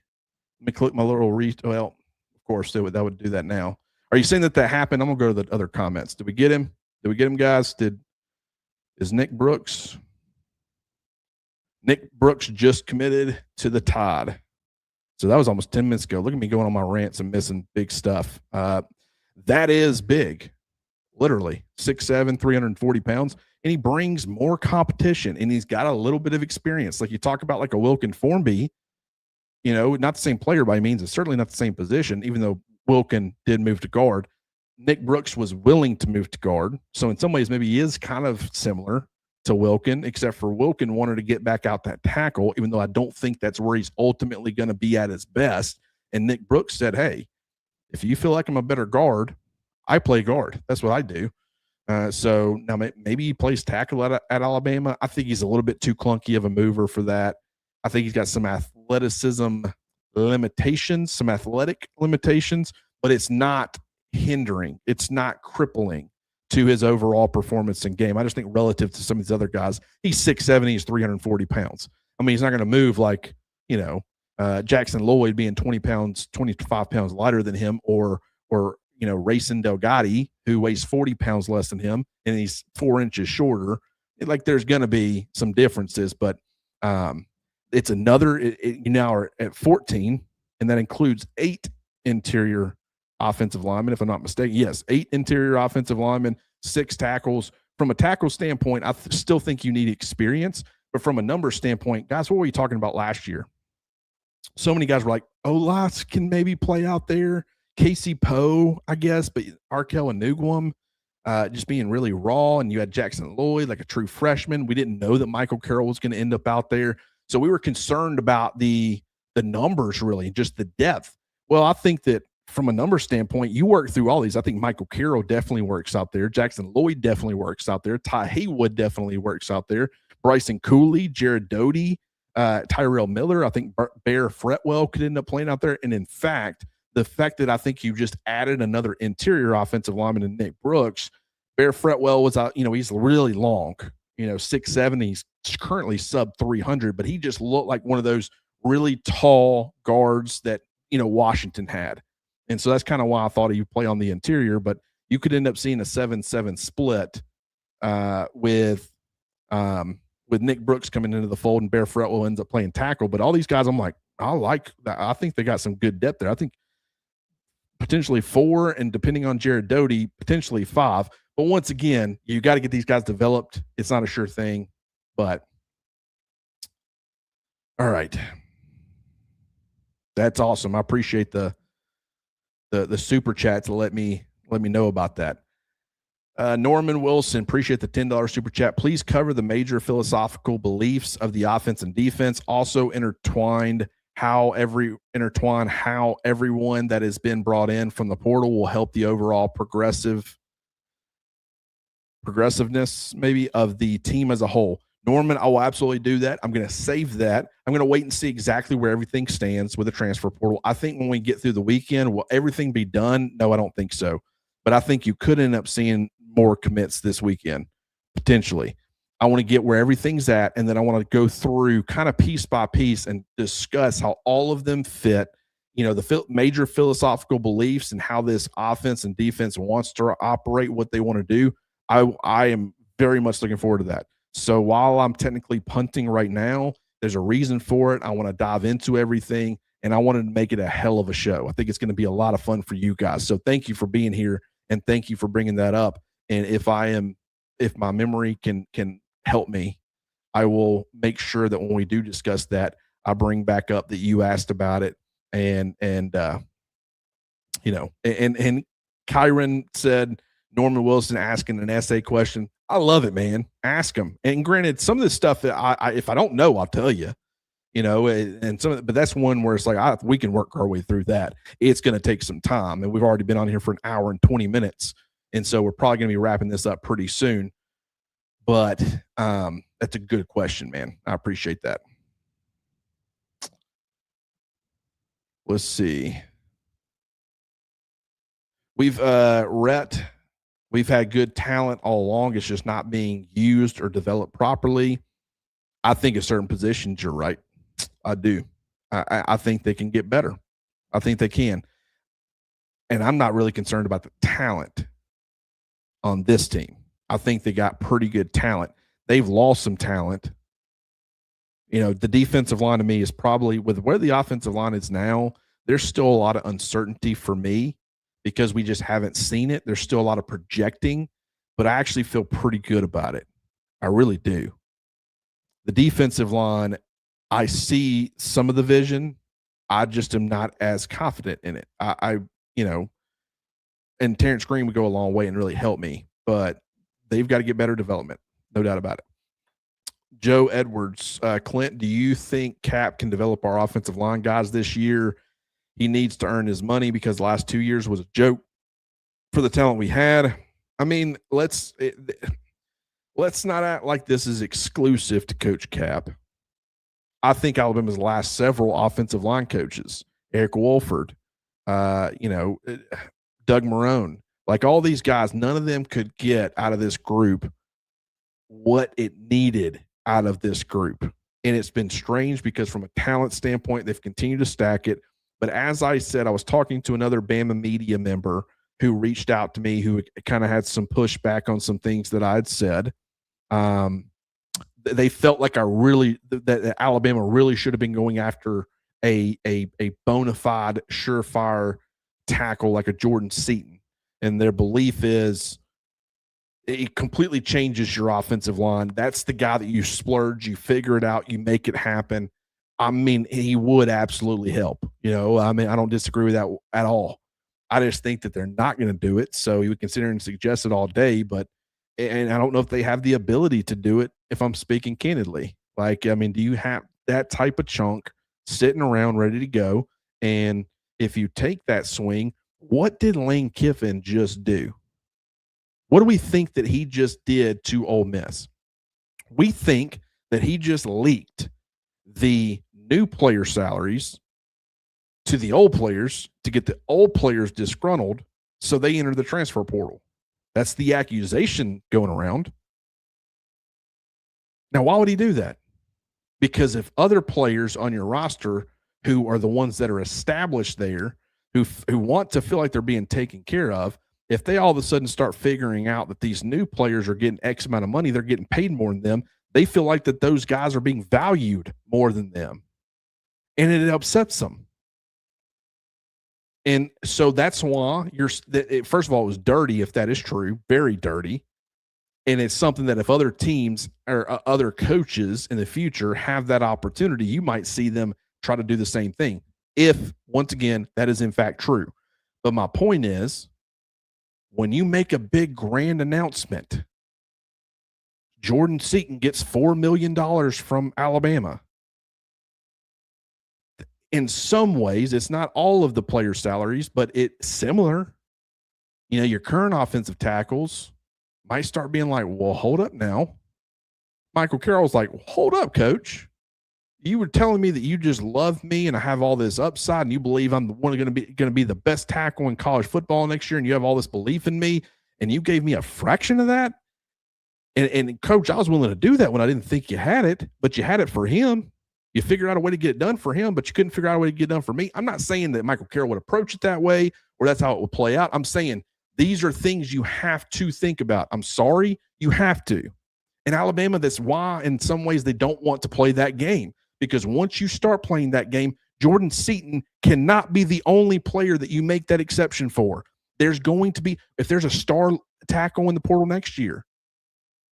click my little well, of course that would do that now. Are you saying that happened? I'm gonna go to the other comments. Did we get him? Guys? Is Nick Brooks? Nick Brooks just committed to the Tide. So that was almost 10 minutes ago. Look at me going on my rants and missing big stuff. That is big, literally 6'7", 340 pounds. And he brings more competition, and he's got a little bit of experience. Like you talk about like a Wilkin Formby, you know, not the same player by any means. It's certainly not the same position, even though Wilkin did move to guard. Nick Brooks was willing to move to guard. So in some ways, maybe he is kind of similar to Wilkin, except for Wilkin wanted to get back out that tackle, even though I don't think that's where he's ultimately going to be at his best. And Nick Brooks said, hey, if you feel like I'm a better guard, I play guard. That's what I do. So now maybe he plays tackle at Alabama. I think he's a little bit too clunky of a mover for that. I think he's got some athleticism limitations, some athletic limitations, but it's not hindering. It's not crippling to his overall performance in game. I just think relative to some of these other guys, he's 6'7", he's 340 pounds. I mean, he's not going to move like, you know, Jackson Lloyd being 25 pounds lighter than him, or you know, Racin Delgatty, who weighs 40 pounds less than him, and he's 4 inches shorter. Like there's going to be some differences, but it's another, you now are at 14, and that includes 8 interior offensive linemen, if I'm not mistaken. Yes, 8 interior offensive linemen, 6 tackles. From a tackle standpoint, I still think you need experience, but from a number standpoint, guys, what were you talking about last year? So many guys were like, Olas can maybe play out there. Casey Poe, I guess, but Arkel and Nugwam just being really raw, and you had Jackson Lloyd, like a true freshman. We didn't know that Michael Carroll was going to end up out there. So we were concerned about the numbers, really, just the depth. Well, I think that from a number standpoint, you work through all these. I think Michael Carroll definitely works out there. Jackson Lloyd definitely works out there. Ty Haywood definitely works out there. Bryson Cooley, Jared Doty, Tyrell Miller. I think Bear Fretwell could end up playing out there. And in fact, the fact that I think you just added another interior offensive lineman in Nick Brooks, Bear Fretwell was out, you know, he's really long, you know, 6'7", he's currently sub 300, but he just looked like one of those really tall guards that, you know, Washington had. And so that's kind of why I thought he'd play on the interior, but you could end up seeing a 7-7 split with Nick Brooks coming into the fold, and Bear Fretwell ends up playing tackle. But all these guys, I'm like, I like that. I think they got some good depth there. I think potentially 4, and depending on Jared Doty, potentially 5. But once again, you got to get these guys developed. It's not a sure thing, but all right. That's awesome. I appreciate the super chat to let me know about that. Norman Wilson, appreciate the $10 super chat. Please cover the major philosophical beliefs of the offense and defense, also intertwined how how everyone that has been brought in from the portal will help the overall progressiveness maybe of the team as a whole. Norman, I will absolutely do that. I'm going to save that. I'm going to wait and see exactly where everything stands with the transfer portal. I think when we get through the weekend, will everything be done? No, I don't think so. But I think you could end up seeing more commits this weekend, potentially. I want to get where everything's at, and then I want to go through kind of piece by piece and discuss how all of them fit, the major philosophical beliefs and how this offense and defense wants to operate, what they want to do. I am very much looking forward to that. So while I'm technically punting right now, there's a reason for it. I want to dive into everything, and I wanted to make it a hell of a show. I think it's going to be a lot of fun for you guys. So thank you for being here, and thank you for bringing that up. And if my memory can help me, I will make sure that when we do discuss that, I bring back up that you asked about it, and Kyron said Norman Wilson asking an essay question. I love it, man. Ask them. And granted, some of this stuff that I if I don't know, I'll tell you. And but that's one where it's like we can work our way through that. It's going to take some time, and we've already been on here for an hour and 20 minutes, and so we're probably going to be wrapping this up pretty soon. But that's a good question, man. I appreciate that. Let's see. We've had good talent all along. It's just not being used or developed properly. I think at certain positions, you're right. I do. I think they can get better. I think they can. And I'm not really concerned about the talent on this team. I think they got pretty good talent. They've lost some talent. The defensive line to me is probably, with where the offensive line is now, there's still a lot of uncertainty for me because we just haven't seen it. There's still a lot of projecting, but I actually feel pretty good about it. I really do. The defensive line, I see some of the vision. I just am not as confident in it. And Terrence Green would go a long way and really help me, but they've got to get better development. No doubt about it. Joe Edwards, Clint, do you think Cap can develop our offensive line guys this year? He needs to earn his money because the last 2 years was a joke for the talent we had. I mean, let's not act like this is exclusive to Coach Cap. I think Alabama's last several offensive line coaches, Eric Wolford, Doug Marrone, like all these guys, none of them could get out of this group what it needed out of this group. And it's been strange because from a talent standpoint, they've continued to stack it. But as I said, I was talking to another Bama media member who reached out to me, who kind of had some pushback on some things that I'd said. They felt like that Alabama really should have been going after a bona fide, surefire tackle like a Jordan Seaton. And their belief is it completely changes your offensive line. That's the guy that you splurge, you figure it out, you make it happen. I mean, he would absolutely help. I don't disagree with that at all. I just think that they're not going to do it. So you would consider and suggest it all day, and I don't know if they have the ability to do it, if I'm speaking candidly. Do you have that type of chunk sitting around ready to go? And if you take that swing, what did Lane Kiffin just do? What do we think that he just did to Ole Miss? We think that he just leaked the new player salaries to the old players to get the old players disgruntled so they enter the transfer portal. That's the accusation going around. Now, why would he do that? Because if other players on your roster who are the ones that are established there, who want to feel like they're being taken care of, if they all of a sudden start figuring out that these new players are getting X amount of money, they're getting paid more than them, they feel like that those guys are being valued more than them. And it upsets them. And so that's why first of all, it was dirty, if that is true, very dirty. And it's something that if other teams or other coaches in the future have that opportunity, you might see them try to do the same thing. If, once again, that is in fact true. But my point is, when you make a big grand announcement, Jordan Seaton gets $4 million from Alabama. in some ways, it's not all of the players' salaries, but it's similar. You know, your current offensive tackles might start being like, well, hold up now. Michael Carroll's like, hold up, coach. You were telling me that you just love me and I have all this upside and you believe I'm the one going to be the best tackle in college football next year and you have all this belief in me and you gave me a fraction of that. And coach, I was willing to do that when I didn't think you had it, but you had it for him. You figured out a way to get it done for him, but you couldn't figure out a way to get it done for me. I'm not saying that Michael Carroll would approach it that way or that's how it would play out. I'm saying these are things you have to think about. I'm sorry, you have to. In Alabama, that's why in some ways they don't want to play that game, because once you start playing that game, Jordan Seaton cannot be the only player that you make that exception for. There's going to be, if there's a star tackle in the portal next year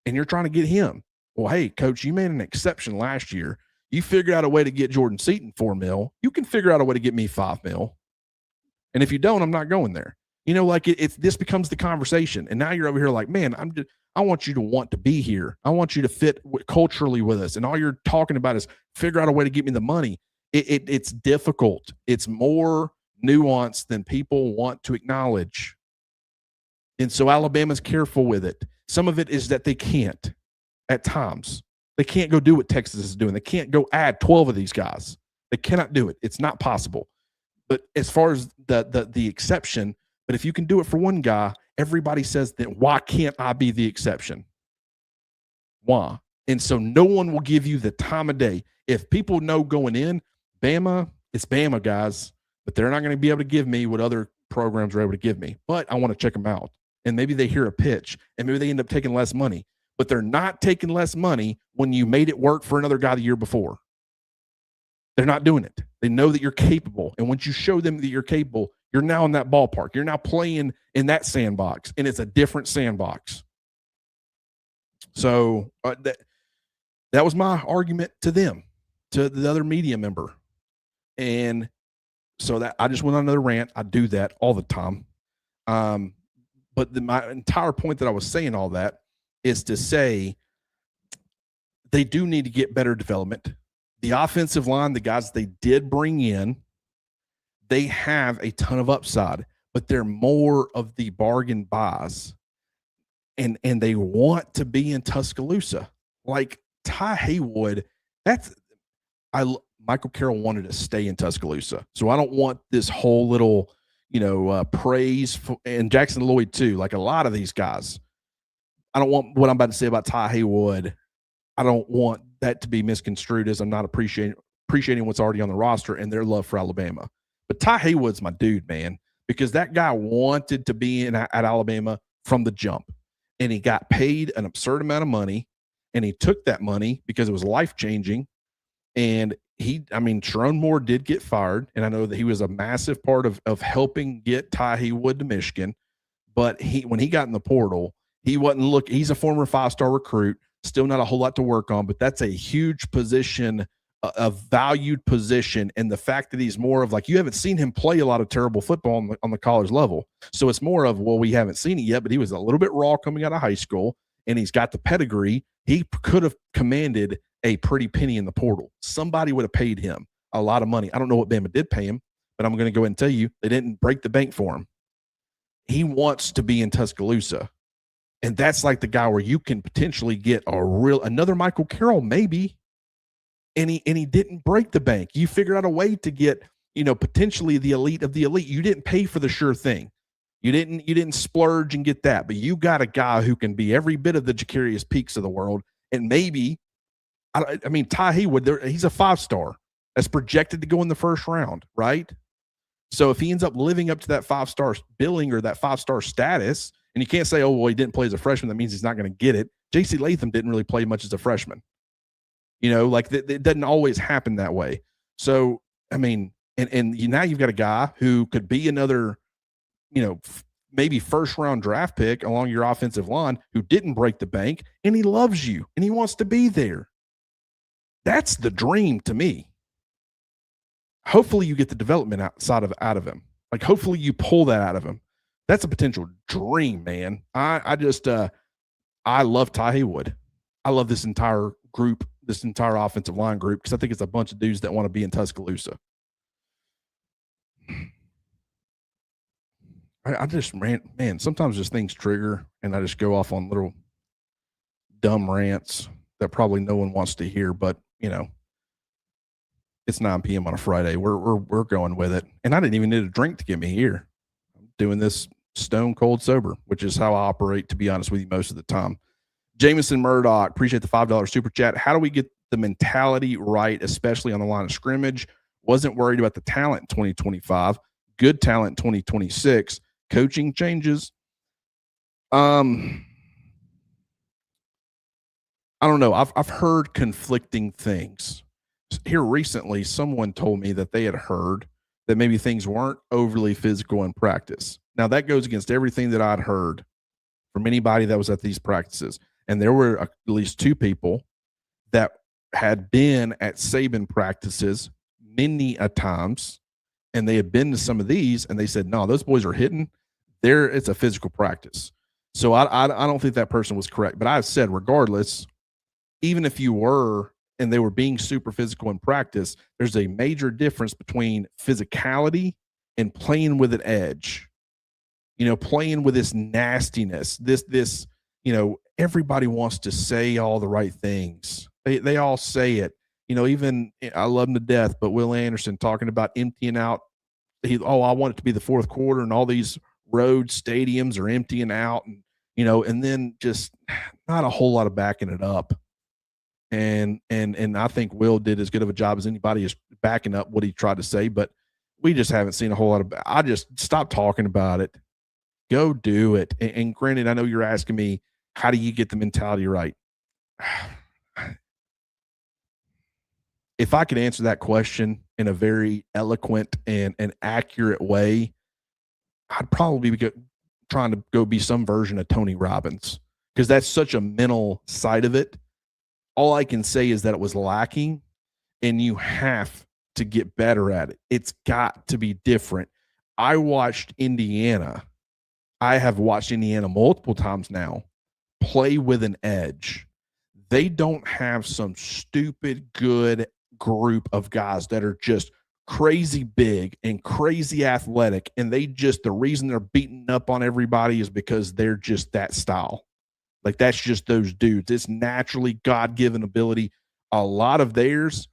and you're trying to get him, well, hey, coach, you made an exception last year. You figured out a way to get Jordan Seaton $4 million. You can figure out a way to get me $5 million. And if you don't, I'm not going there. You know, like it's this becomes the conversation. And now you're over here like, man, I want you to want to be here. I want you to fit culturally with us. And all you're talking about is figure out a way to get me the money. It's difficult. It's more nuanced than people want to acknowledge. And so Alabama's careful with it. Some of it is that they can't at times. They can't go do what Texas is doing. They can't go add 12 of these guys. They cannot do it. It's not possible. But as far as the exception, but if you can do it for one guy, everybody says that, why can't I be the exception? Why? And so no one will give you the time of day. If people know going in, Bama, it's Bama, guys, but they're not going to be able to give me what other programs are able to give me. But I want to check them out. And maybe they hear a pitch, and maybe they end up taking less money. But they're not taking less money when you made it work for another guy the year before. They're not doing it. They know that you're capable. And once you show them that you're capable, you're now in that ballpark. You're now playing in that sandbox, and it's a different sandbox. So that was my argument to them, to the other media member. And so that I just went on another rant. I do that all the time. But my entire point that I was saying all that is to say they do need to get better development. The offensive line, the guys they did bring in, they have a ton of upside, but they're more of the bargain buys. And they want to be in Tuscaloosa. Like Ty Haywood, Michael Carroll wanted to stay in Tuscaloosa. So I don't want this whole little, praise and Jackson Lloyd too. Like a lot of these guys, I don't want what I'm about to say about Ty Haywood. I don't want that to be misconstrued as I'm not appreciating what's already on the roster and their love for Alabama. But Ty Haywood's my dude, man, because that guy wanted to be at Alabama from the jump, and he got paid an absurd amount of money, and he took that money because it was life-changing. And Sharon Moore did get fired, and I know that he was a massive part of helping get Ty Haywood to Michigan. But when he got in the portal, he wasn't he's a former 5-star recruit, still not a whole lot to work on, but that's a huge position, a valued position. And the fact that he's more of like, you haven't seen him play a lot of terrible football on the college level. So it's more of, well, we haven't seen it yet, but he was a little bit raw coming out of high school, and he's got the pedigree. He could have commanded a pretty penny in the portal. Somebody would have paid him a lot of money. I don't know what Bama did pay him, but I'm going to go ahead and tell you, they didn't break the bank for him. He wants to be in Tuscaloosa. And that's like the guy where you can potentially get another Michael Carroll, maybe. And he didn't break the bank. You figured out a way to get, potentially the elite of the elite. You didn't pay for the sure thing. You didn't splurge and get that, but you got a guy who can be every bit of the Jacarius Peaks of the world. And maybe, Ty Haywood, he's a 5-star that's projected to go in the first round, right? So if he ends up living up to that 5-star billing or that 5-star status, and you can't say, oh, well, he didn't play as a freshman, that means he's not going to get it. J.C. Latham didn't really play much as a freshman. It doesn't always happen that way. So, and now you've got a guy who could be another, maybe first-round draft pick along your offensive line who didn't break the bank, and he loves you, and he wants to be there. That's the dream to me. Hopefully you get the development out of him. Like, hopefully you pull that out of him. That's a potential dream, man. I love Ty Haywood. I love this entire group, this entire offensive line group, because I think it's a bunch of dudes that want to be in Tuscaloosa. I just man, sometimes just things trigger and I just go off on little dumb rants that probably no one wants to hear, but it's 9 p.m. on a Friday. We're going with it. And I didn't even need a drink to get me here. I'm doing this stone cold sober, which is how I operate, to be honest with you, most of the time. Jameson Murdoch, appreciate the $5 super chat. How do we get the mentality right, especially on the line of scrimmage? Wasn't worried about the talent in 2025. Good talent in 2026. Coaching changes. I don't know. I've heard conflicting things. Here recently, someone told me that they had heard that maybe things weren't overly physical in practice. Now, that goes against everything that I'd heard from anybody that was at these practices. And there were at least two people that had been at Saban practices many a times, and they had been to some of these, and they said, no, those boys are hitting. It's a physical practice. So I don't think that person was correct. But I've said, regardless, even if you were and they were being super physical in practice, there's a major difference between physicality and playing with an edge. Playing with this nastiness, this, everybody wants to say all the right things. They all say it. Even I love him to death, but Will Anderson talking about emptying out. I want it to be the fourth quarter and all these road stadiums are emptying out and then just not a whole lot of backing it up. And I think Will did as good of a job as anybody is backing up what he tried to say, but we just haven't seen a whole lot of. I just stop talking about it. Go do it. And granted, I know you're asking me, how do you get the mentality right? If I could answer that question in a very eloquent and accurate way, I'd probably be trying to go be some version of Tony Robbins, because that's such a mental side of it. All I can say is that it was lacking, and you have to get better at it. It's got to be different. I watched Indiana. I have watched Indiana multiple times now play with an edge. They don't have some stupid good group of guys that are just crazy big and crazy athletic, and the reason they're beating up on everybody is because they're just that style. Like, that's just those dudes. It's naturally God-given ability. A lot of theirs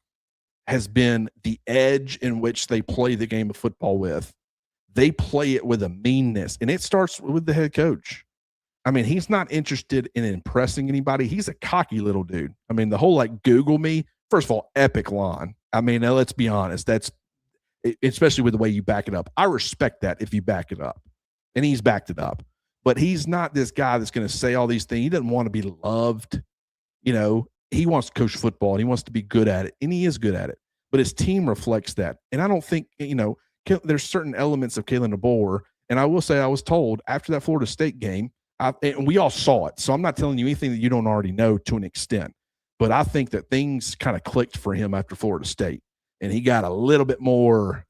has been the edge in which they play the game of football with. They play it with a meanness, and it starts with the head coach. I mean, he's not interested in impressing anybody. He's a cocky little dude. I mean, the whole Google me, first of all, epic line. I mean, now let's be honest. That's especially with the way you back it up. I respect that if you back it up, and he's backed it up. But he's not this guy that's going to say all these things. He doesn't want to be loved. He wants to coach football, and he wants to be good at it, and he is good at it. But his team reflects that. And I don't think, there's certain elements of Kalen DeBoer, and I will say I was told after that Florida State game, and we all saw it, so I'm not telling you anything that you don't already know to an extent. But I think that things kind of clicked for him after Florida State, and he got a little bit more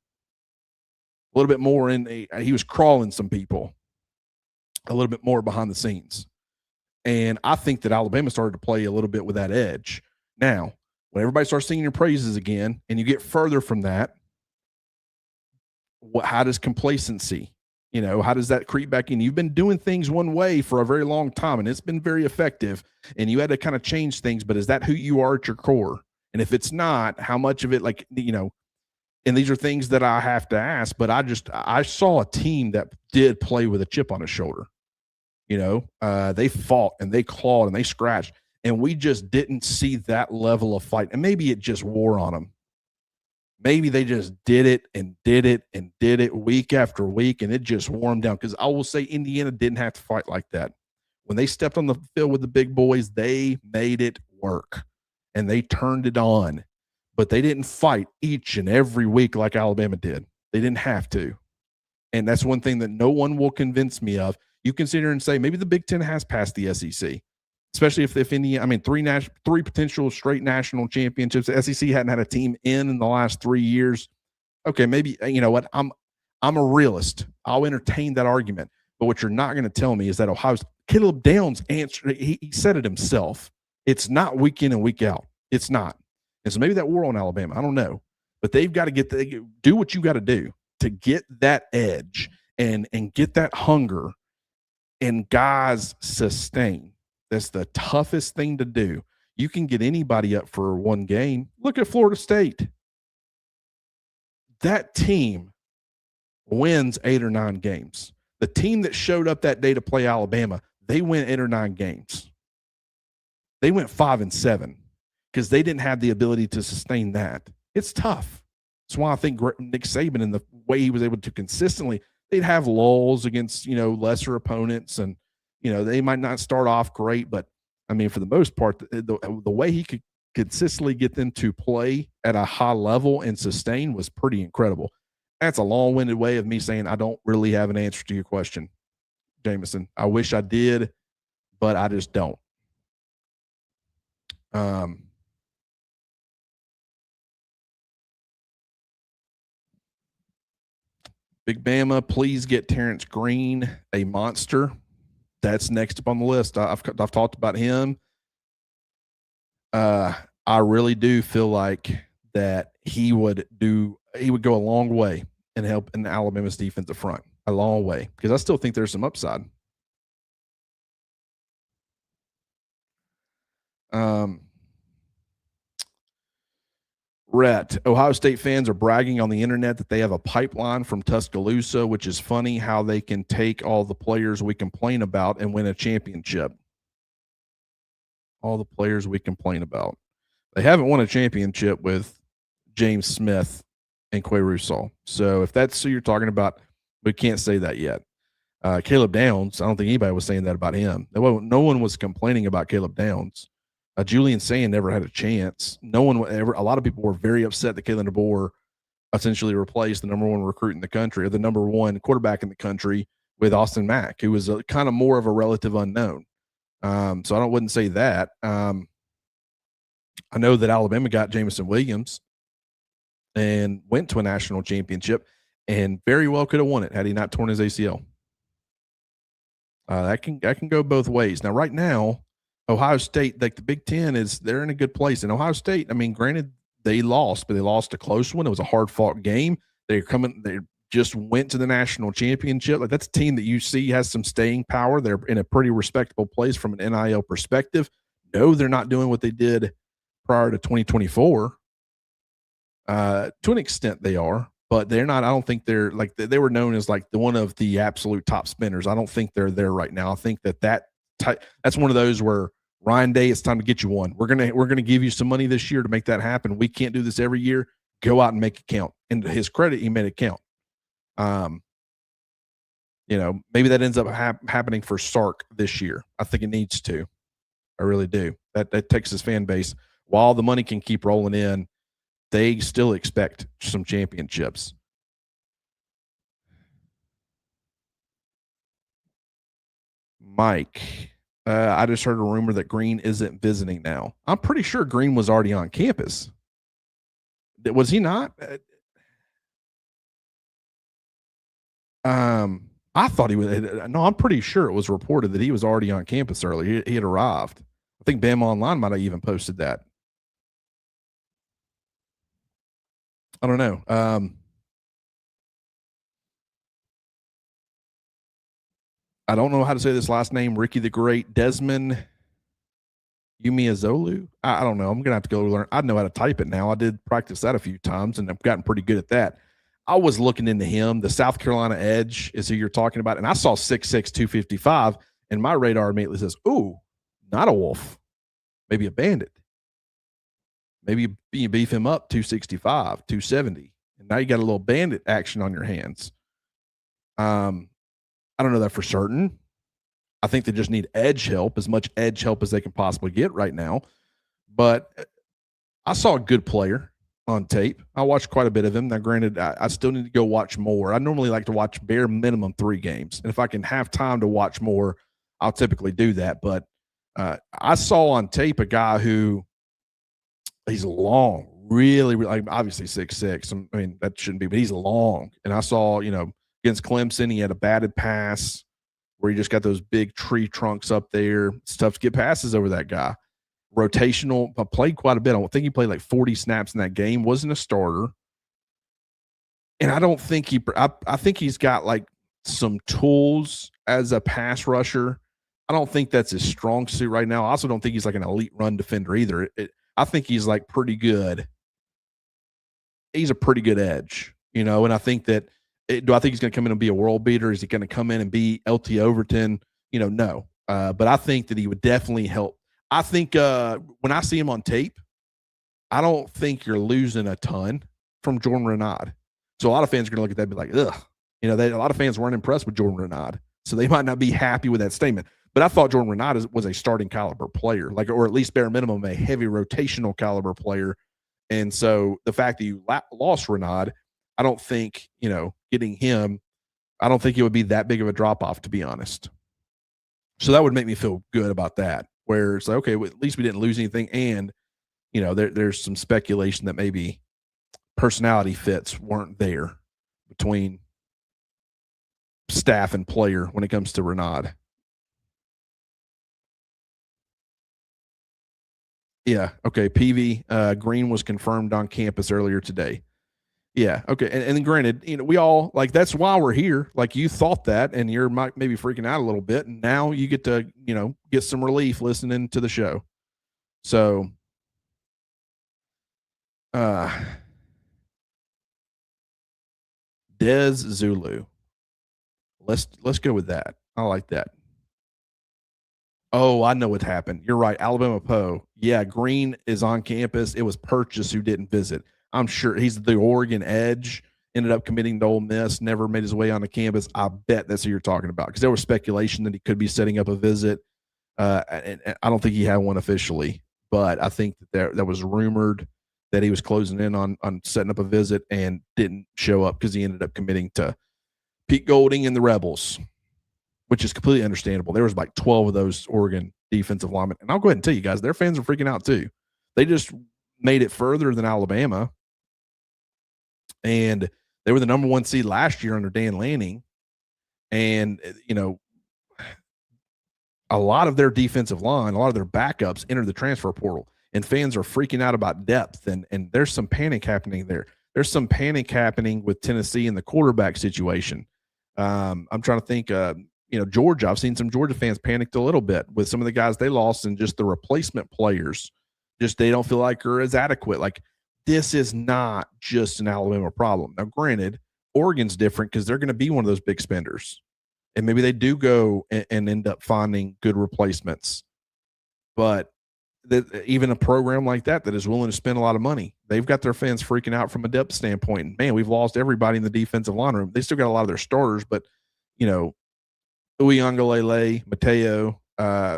he was crawling some people a little bit more behind the scenes. And I think that Alabama started to play a little bit with that edge. Now, when everybody starts singing your praises again and you get further from that, how does complacency, how does that creep back in? You've been doing things one way for a very long time, and it's been very effective, and you had to kind of change things. But is that who you are at your core? And if it's not, how much of it, and these are things that I have to ask, but I saw a team that did play with a chip on his shoulder. They fought and they clawed and they scratched, and we just didn't see that level of fight. And maybe it just wore on them. Maybe they just did it and did it and did it week after week, and it just wore them down. Because I will say Indiana didn't have to fight like that. When they stepped on the field with the big boys, they made it work, and they turned it on. But they didn't fight each and every week like Alabama did. They didn't have to. And that's one thing that no one will convince me of. You consider and say maybe the Big Ten has passed the SEC, especially if Indiana, three potential straight national championships. The SEC hadn't had a team in the last 3 years. Okay, maybe, you know what? I'm a realist. I'll entertain that argument. But what you're not going to tell me is that Ohio's Caleb Downs answered. He said it himself. It's not week in and week out. It's not. And so maybe that wore on Alabama. I don't know. But they've got to do what you got to do. to get that edge and get that hunger and guys sustain. That's the toughest thing to do. You can get anybody up for one game. Look at Florida State. That team wins 8 or 9 games. The team that showed up that day to play Alabama, they win 8 or 9 games. They went 5-7 because they didn't have the ability to sustain that. It's tough. That's why I think Nick Saban and the way he was able to consistently, they'd have lulls against, lesser opponents, and, they might not start off great, but I mean, for the most part, the way he could consistently get them to play at a high level and sustain was pretty incredible. That's a long-winded way of me saying I don't really have an answer to your question, Jameson. I wish I did, but I just don't. Big Bama, please get Terrence Green, a monster. That's next up on the list. I've talked about him. I really do feel like that he would go a long way and help in Alabama's defensive front, a long way, because I still think there's some upside. Rhett, Ohio State fans are bragging on the internet that they have a pipeline from Tuscaloosa, which is funny how they can take all the players we complain about and win a championship. All the players we complain about. They haven't won a championship with James Smith and Quay Russaw. So if that's who you're talking about, we can't say that yet. Caleb Downs, I don't think anybody was saying that about him. No one was complaining about Caleb Downs. Julian Sand never had a chance. No one ever. A lot of people were very upset that Kalen DeBoer essentially replaced the number 1 recruit in the country, or the number 1 quarterback in the country, with Austin Mack, who was kind of more of a relative unknown. So I wouldn't say that. I know that Alabama got Jameson Williams and went to a national championship, and very well could have won it had he not torn his ACL. That can go both ways. Now, right now, Ohio State, like the Big Ten, they're in a good place. And Ohio State, I mean, granted, they lost, but they lost a close one. It was a hard-fought game. They just went to the national championship. Like, that's a team that you see has some staying power. They're in a pretty respectable place from an NIL perspective. No, they're not doing what they did prior to 2024. To an extent, they are, but they're not. I don't think they're like they were known as like one of the absolute top spinners. I don't think they're there right now. I think that's one of those where Ryan Day, it's time to get you one. We're gonna give you some money this year to make that happen. We can't do this every year. Go out and make it count. And to his credit, he made it count. Maybe that ends up happening for Sark this year. I think it needs to. I really do. That Texas fan base, while the money can keep rolling in, they still expect some championships. Mike, I just heard a rumor that Green isn't visiting now. I'm pretty sure Green was already on campus. Was he not? I thought he was. No, I'm pretty sure it was reported that he was already on campus early. He had arrived. I think Bama Online might have even posted that. I don't know. I don't know how to say this last name. Ricky the Great, Desmond Umeazulu. I don't know. I'm gonna have to go learn. I know how to type it now. I did practice that a few times, and I've gotten pretty good at that. I was looking into him. The South Carolina edge is who you're talking about, and I saw 6'6", 255, and my radar immediately says, "Ooh, not a Wolf, maybe a Bandit. Maybe you beef him up 265, 270, and now you got a little Bandit action on your hands." I don't know that for certain. I think they just need edge help, as much edge help as they can possibly get right now. But I saw a good player on tape. I watched quite a bit of him. Now, granted, I still need to go watch more. I normally like to watch bare minimum 3 games. And if I can have time to watch more, I'll typically do that. But I saw on tape a guy who he's long, really, like obviously 6'6". I mean, that shouldn't be, but he's long. And I saw, against Clemson, he had a batted pass where he just got those big tree trunks up there. It's tough to get passes over that guy. Rotational, played quite a bit. I think he played like 40 snaps in that game. Wasn't a starter. And I don't think I think he's got like some tools as a pass rusher. I don't think that's his strong suit right now. I also don't think he's like an elite run defender either. I think he's like pretty good. He's a pretty good edge, you know, and I think that do I think he's going to come in and be a world beater? Is he going to come in and be LT Overton? You know, no. But I think that he would definitely help. I think when I see him on tape, I don't think you're losing a ton from Jordan Renaud. So a lot of fans are going to look at that and be like, ugh. You know, a lot of fans weren't impressed with Jordan Renaud. So they might not be happy with that statement. But I thought Jordan Renaud was a starting caliber player, like, or at least bare minimum, a heavy rotational caliber player. And so the fact that you lost Renaud, I don't think, you know, getting him, I don't think it would be that big of a drop off, to be honest. So that would make me feel good about that, where it's like, okay, well, at least we didn't lose anything. And, you know, there's some speculation that maybe personality fits weren't there between staff and player when it comes to Renaud. Yeah. Okay. PV Green was confirmed on campus earlier today. Yeah. Okay. And then granted, you know, we all like that's why we're here. Like you thought that, and you're maybe freaking out a little bit, and now you get to, you know, get some relief listening to the show. So, Des Zulu. Let's go with that. I like that. Oh, I know what happened. You're right. Alabama Poe. Yeah, Green is on campus. It was Purchase who didn't visit. I'm sure he's the Oregon edge, ended up committing to Ole Miss, never made his way on the campus. I bet that's who you're talking about because there was speculation that he could be setting up a visit. And I don't think he had one officially, but I think that was rumored that he was closing in on setting up a visit and didn't show up because he ended up committing to Pete Golding and the Rebels, which is completely understandable. There was like 12 of those Oregon defensive linemen. And I'll go ahead and tell you guys, their fans are freaking out too. They just made it further than Alabama. And they were the number 1 seed last year under Dan Lanning. And, you know, a lot of their defensive line, a lot of their backups entered the transfer portal. And fans are freaking out about depth. And there's some panic happening there. There's some panic happening with Tennessee in the quarterback situation. I'm trying to think, you know, Georgia, I've seen some Georgia fans panicked a little bit with some of the guys they lost and just the replacement players. Just they don't feel like are as adequate. Like this is not just an Alabama problem. Now, granted, Oregon's different because they're going to be one of those big spenders. And maybe they do go and end up finding good replacements. But even a program like that is willing to spend a lot of money, they've got their fans freaking out from a depth standpoint. And man, we've lost everybody in the defensive line room. They still got a lot of their starters, but, you know, Uiagalelei, Mateo,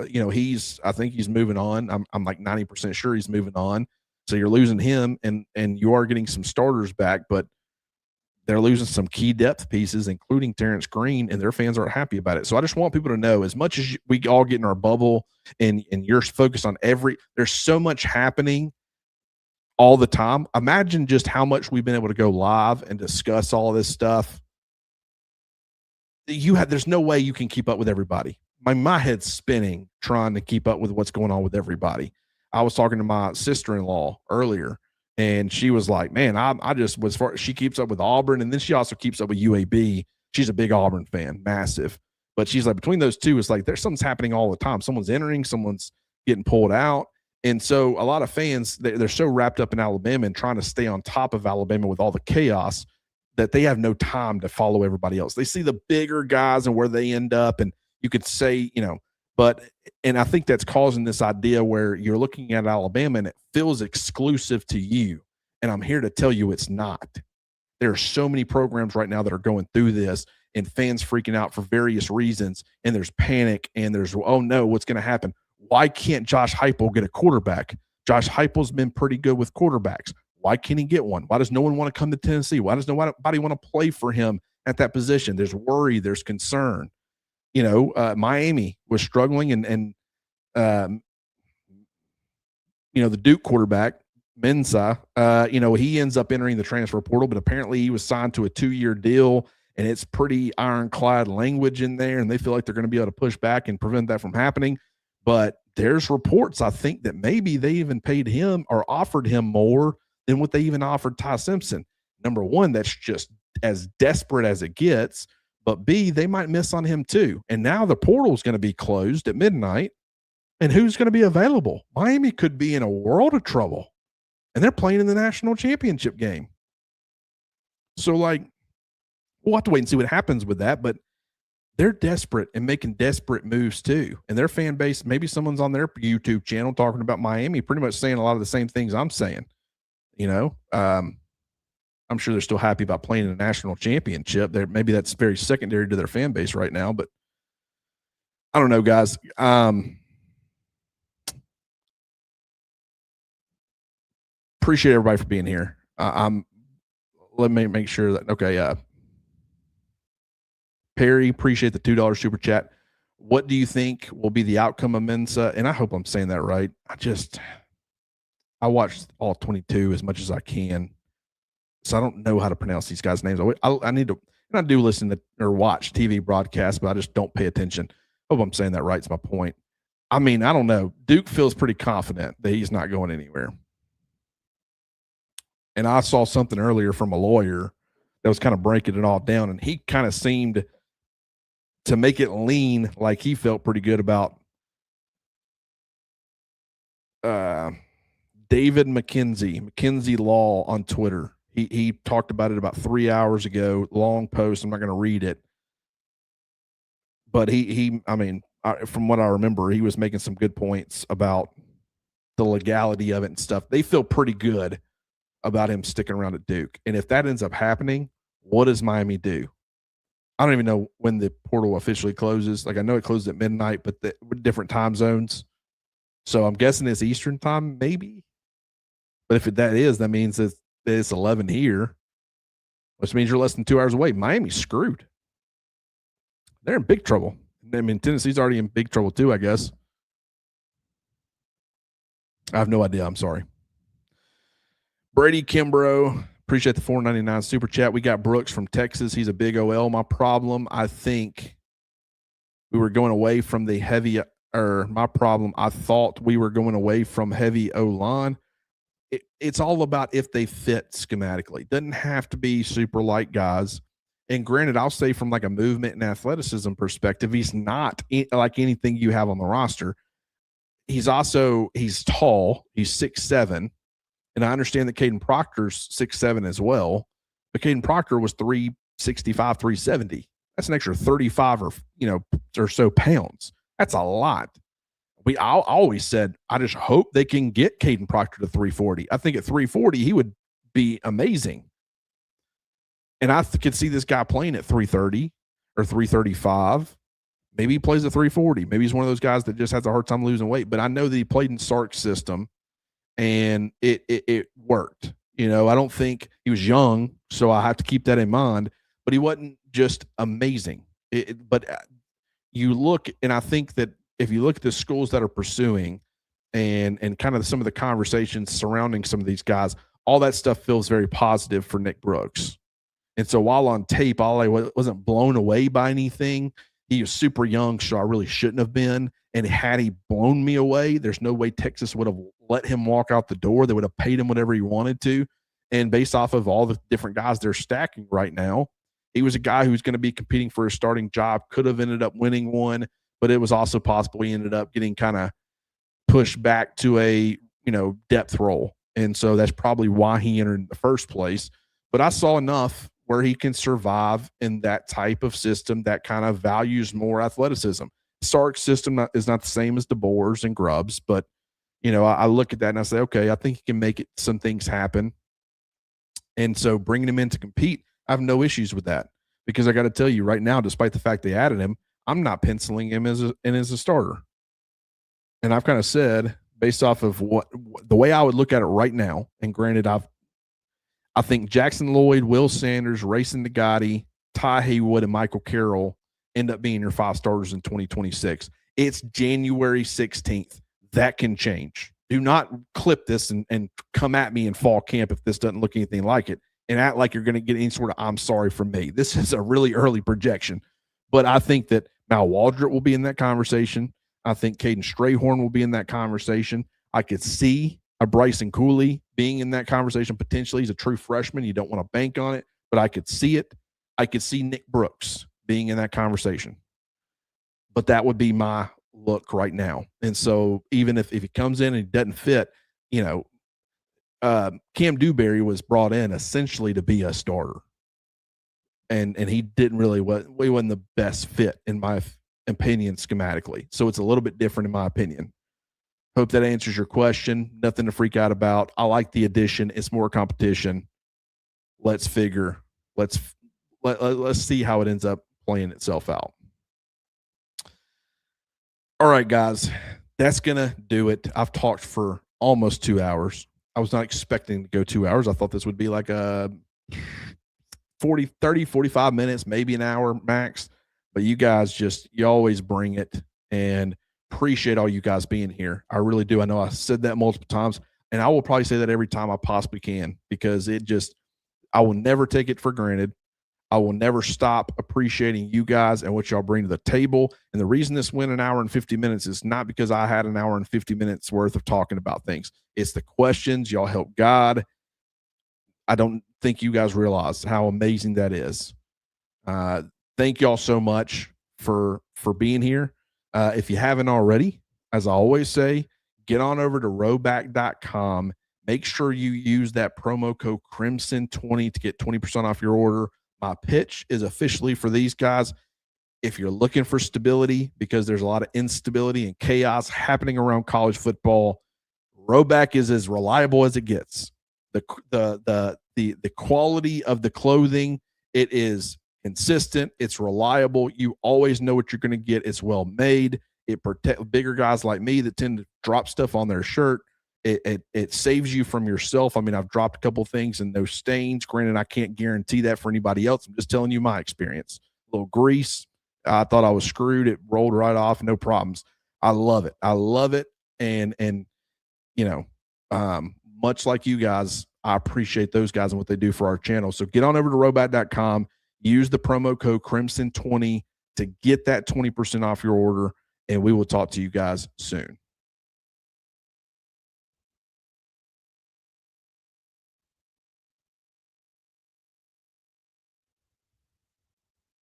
you know, I think he's moving on. I'm like 90% sure he's moving on. So you're losing him and you are getting some starters back, but they're losing some key depth pieces, including Terrence Green, and their fans aren't happy about it. So I just want people to know, as much as we all get in our bubble and you're focused on there's so much happening all the time. Imagine just how much we've been able to go live and discuss all this stuff. There's no way you can keep up with everybody. My head's spinning trying to keep up with what's going on with everybody. I was talking to my sister-in-law earlier, and she was like, man, I just was she keeps up with Auburn, and then she also keeps up with UAB. She's a big Auburn fan, massive. But she's like, between those two, it's like there's something's happening all the time. Someone's entering, someone's getting pulled out. And so a lot of fans, they're so wrapped up in Alabama and trying to stay on top of Alabama with all the chaos that they have no time to follow everybody else. They see the bigger guys and where they end up, and you could say, you know, and I think that's causing this idea where you're looking at Alabama and it feels exclusive to you. And I'm here to tell you it's not. There are so many programs right now that are going through this and fans freaking out for various reasons. And there's panic and there's, oh no, what's going to happen? Why can't Josh Heupel get a quarterback? Josh Heupel's been pretty good with quarterbacks. Why can't he get one? Why does no one want to come to Tennessee? Why does nobody want to play for him at that position? There's worry, there's concern. You know, Miami was struggling, and you know, the Duke quarterback, Mensah, you know, he ends up entering the transfer portal, but apparently he was signed to a 2-year deal, and it's pretty ironclad language in there, and they feel like they're going to be able to push back and prevent that from happening. But there's reports, I think, that maybe they even paid him or offered him more than what they even offered Ty Simpson. Number one, that's just as desperate as it gets, but B, they might miss on him too. And now the portal is going to be closed at midnight. And who's going to be available? Miami could be in a world of trouble. And they're playing in the national championship game. So, like, we'll have to wait and see what happens with that. But they're desperate and making desperate moves too. And their fan base, maybe someone's on their YouTube channel talking about Miami, pretty much saying a lot of the same things I'm saying. You know, I'm sure they're still happy about playing in a national championship. Maybe that's very secondary to their fan base right now, but I don't know, guys. Appreciate everybody for being here. Let me make sure that, okay. Perry, appreciate the $2 super chat. What do you think will be the outcome of Mensa? And I hope I'm saying that right. I watched all 22 as much as I can. So I don't know how to pronounce these guys' names. I need to, and I do listen to or watch TV broadcasts, but I just don't pay attention. Hope I'm saying that right. It's my point. I mean, I don't know. Duke feels pretty confident that he's not going anywhere. And I saw something earlier from a lawyer that was kind of breaking it all down, and he kind of seemed to make it lean like he felt pretty good about David McKenzie Law on Twitter. He talked about it about 3 hours ago. Long post. I'm not going to read it, but from what I remember, he was making some good points about the legality of it and stuff. They feel pretty good about him sticking around at Duke. And if that ends up happening, what does Miami do? I don't even know when the portal officially closes. Like, I know it closes at midnight, but different time zones. So I'm guessing it's Eastern time, maybe. But if that is, that means it's 11 here, which means you're less than 2 hours away. Miami's screwed. They're in big trouble. I mean, Tennessee's already in big trouble too, I guess. I have no idea. I'm sorry. Brady Kimbrough, appreciate the $4.99 super chat. We got Brooks from Texas. He's a big OL. My problem, I think we were going away from the heavy, my problem, I thought we were going away from heavy O-line. It's all about if they fit schematically. Doesn't have to be super light guys. And granted, I'll say from like a movement and athleticism perspective, he's not like anything you have on the roster. He's tall. He's 6'7". And I understand that Caden Proctor's 6'7" as well, but Caden Proctor was 365, 370. That's an extra 35 or so pounds. That's a lot. I always said, I just hope they can get Caden Proctor to 340. I think at 340, he would be amazing. And I could see this guy playing at 330 or 335. Maybe he plays at 340. Maybe he's one of those guys that just has a hard time losing weight. But I know that he played in Sark's system, and it worked. I don't think he was young, so I have to keep that in mind. But he wasn't just amazing. But you look, and I think that if you look at the schools that are pursuing and kind of some of the conversations surrounding some of these guys, all that stuff feels very positive for Nick Brooks. And so while on tape, I wasn't blown away by anything. He was super young, so I really shouldn't have been. And had he blown me away, there's no way Texas would have let him walk out the door. They would have paid him whatever he wanted to. And based off of all the different guys they're stacking right now, he was a guy who's going to be competing for a starting job, could have ended up winning one, but it was also possible he ended up getting kind of pushed back to a, depth role. And so that's probably why he entered in the first place. But I saw enough where he can survive in that type of system that kind of values more athleticism. Sark's system is not the same as DeBoer's and Grubbs, but, I look at that and I say, okay, I think he can make some things happen. And so bringing him in to compete, I have no issues with that, because I got to tell you right now, despite the fact they added him, I'm not penciling him as a starter. And I've kind of said, based off of the way I would look at it right now, and granted, I think Jackson Lloyd, Will Sanders, Racin Delgatty, Ty Haywood, and Michael Carroll end up being your 5 starters in 2026. It's January 16th. That can change. Do not clip this and come at me in fall camp if this doesn't look anything like it, and act like you're going to get any sort of I'm sorry from me. This is a really early projection. But I think that Mal Waldrop will be in that conversation. I think Caden Strayhorn will be in that conversation. I could see a Bryson Cooley being in that conversation potentially. He's a true freshman. You don't want to bank on it, but I could see it. I could see Nick Brooks being in that conversation, but that would be my look right now. And so even if he comes in and he doesn't fit, Cam Dewberry was brought in essentially to be a starter. And he didn't really, he wasn't the best fit in my opinion schematically. So it's a little bit different in my opinion. Hope that answers your question. Nothing to freak out about. I like the addition. It's more competition. Let's see how it ends up playing itself out. All right, guys, that's going to do it. I've talked for almost 2 hours. I was not expecting to go 2 hours. I thought this would be like a 30, 45 minutes, maybe an hour max. But you guys you always bring it, and appreciate all you guys being here. I really do. I know I said that multiple times, and I will probably say that every time I possibly can, because I will never take it for granted. I will never stop appreciating you guys and what y'all bring to the table. And the reason this went an hour and 50 minutes is not because I had an hour and 50 minutes worth of talking about things. It's the questions y'all help guide. I don't think you guys realize how amazing that is. Thank y'all so much for being here. If you haven't already, as I always say, get on over to rowback.com. Make sure you use that promo code Crimson20 to get 20% off your order. My pitch is officially for these guys. If you're looking for stability, because there's a lot of instability and chaos happening around college football, Rowback is as reliable as it gets. The quality of the clothing, it is consistent. It's reliable. You always know what you're going to get. It's well made. It protects bigger guys like me that tend to drop stuff on their shirt. It saves you from yourself. I mean, I've dropped a couple things and no stains. Granted, I can't guarantee that for anybody else. I'm just telling you my experience. A little grease. I thought I was screwed. It rolled right off. No problems. I love it. I love it. And much like you guys, I appreciate those guys and what they do for our channel. So get on over to rowback.com. Use the promo code Crimson20 to get that 20% off your order. And we will talk to you guys soon.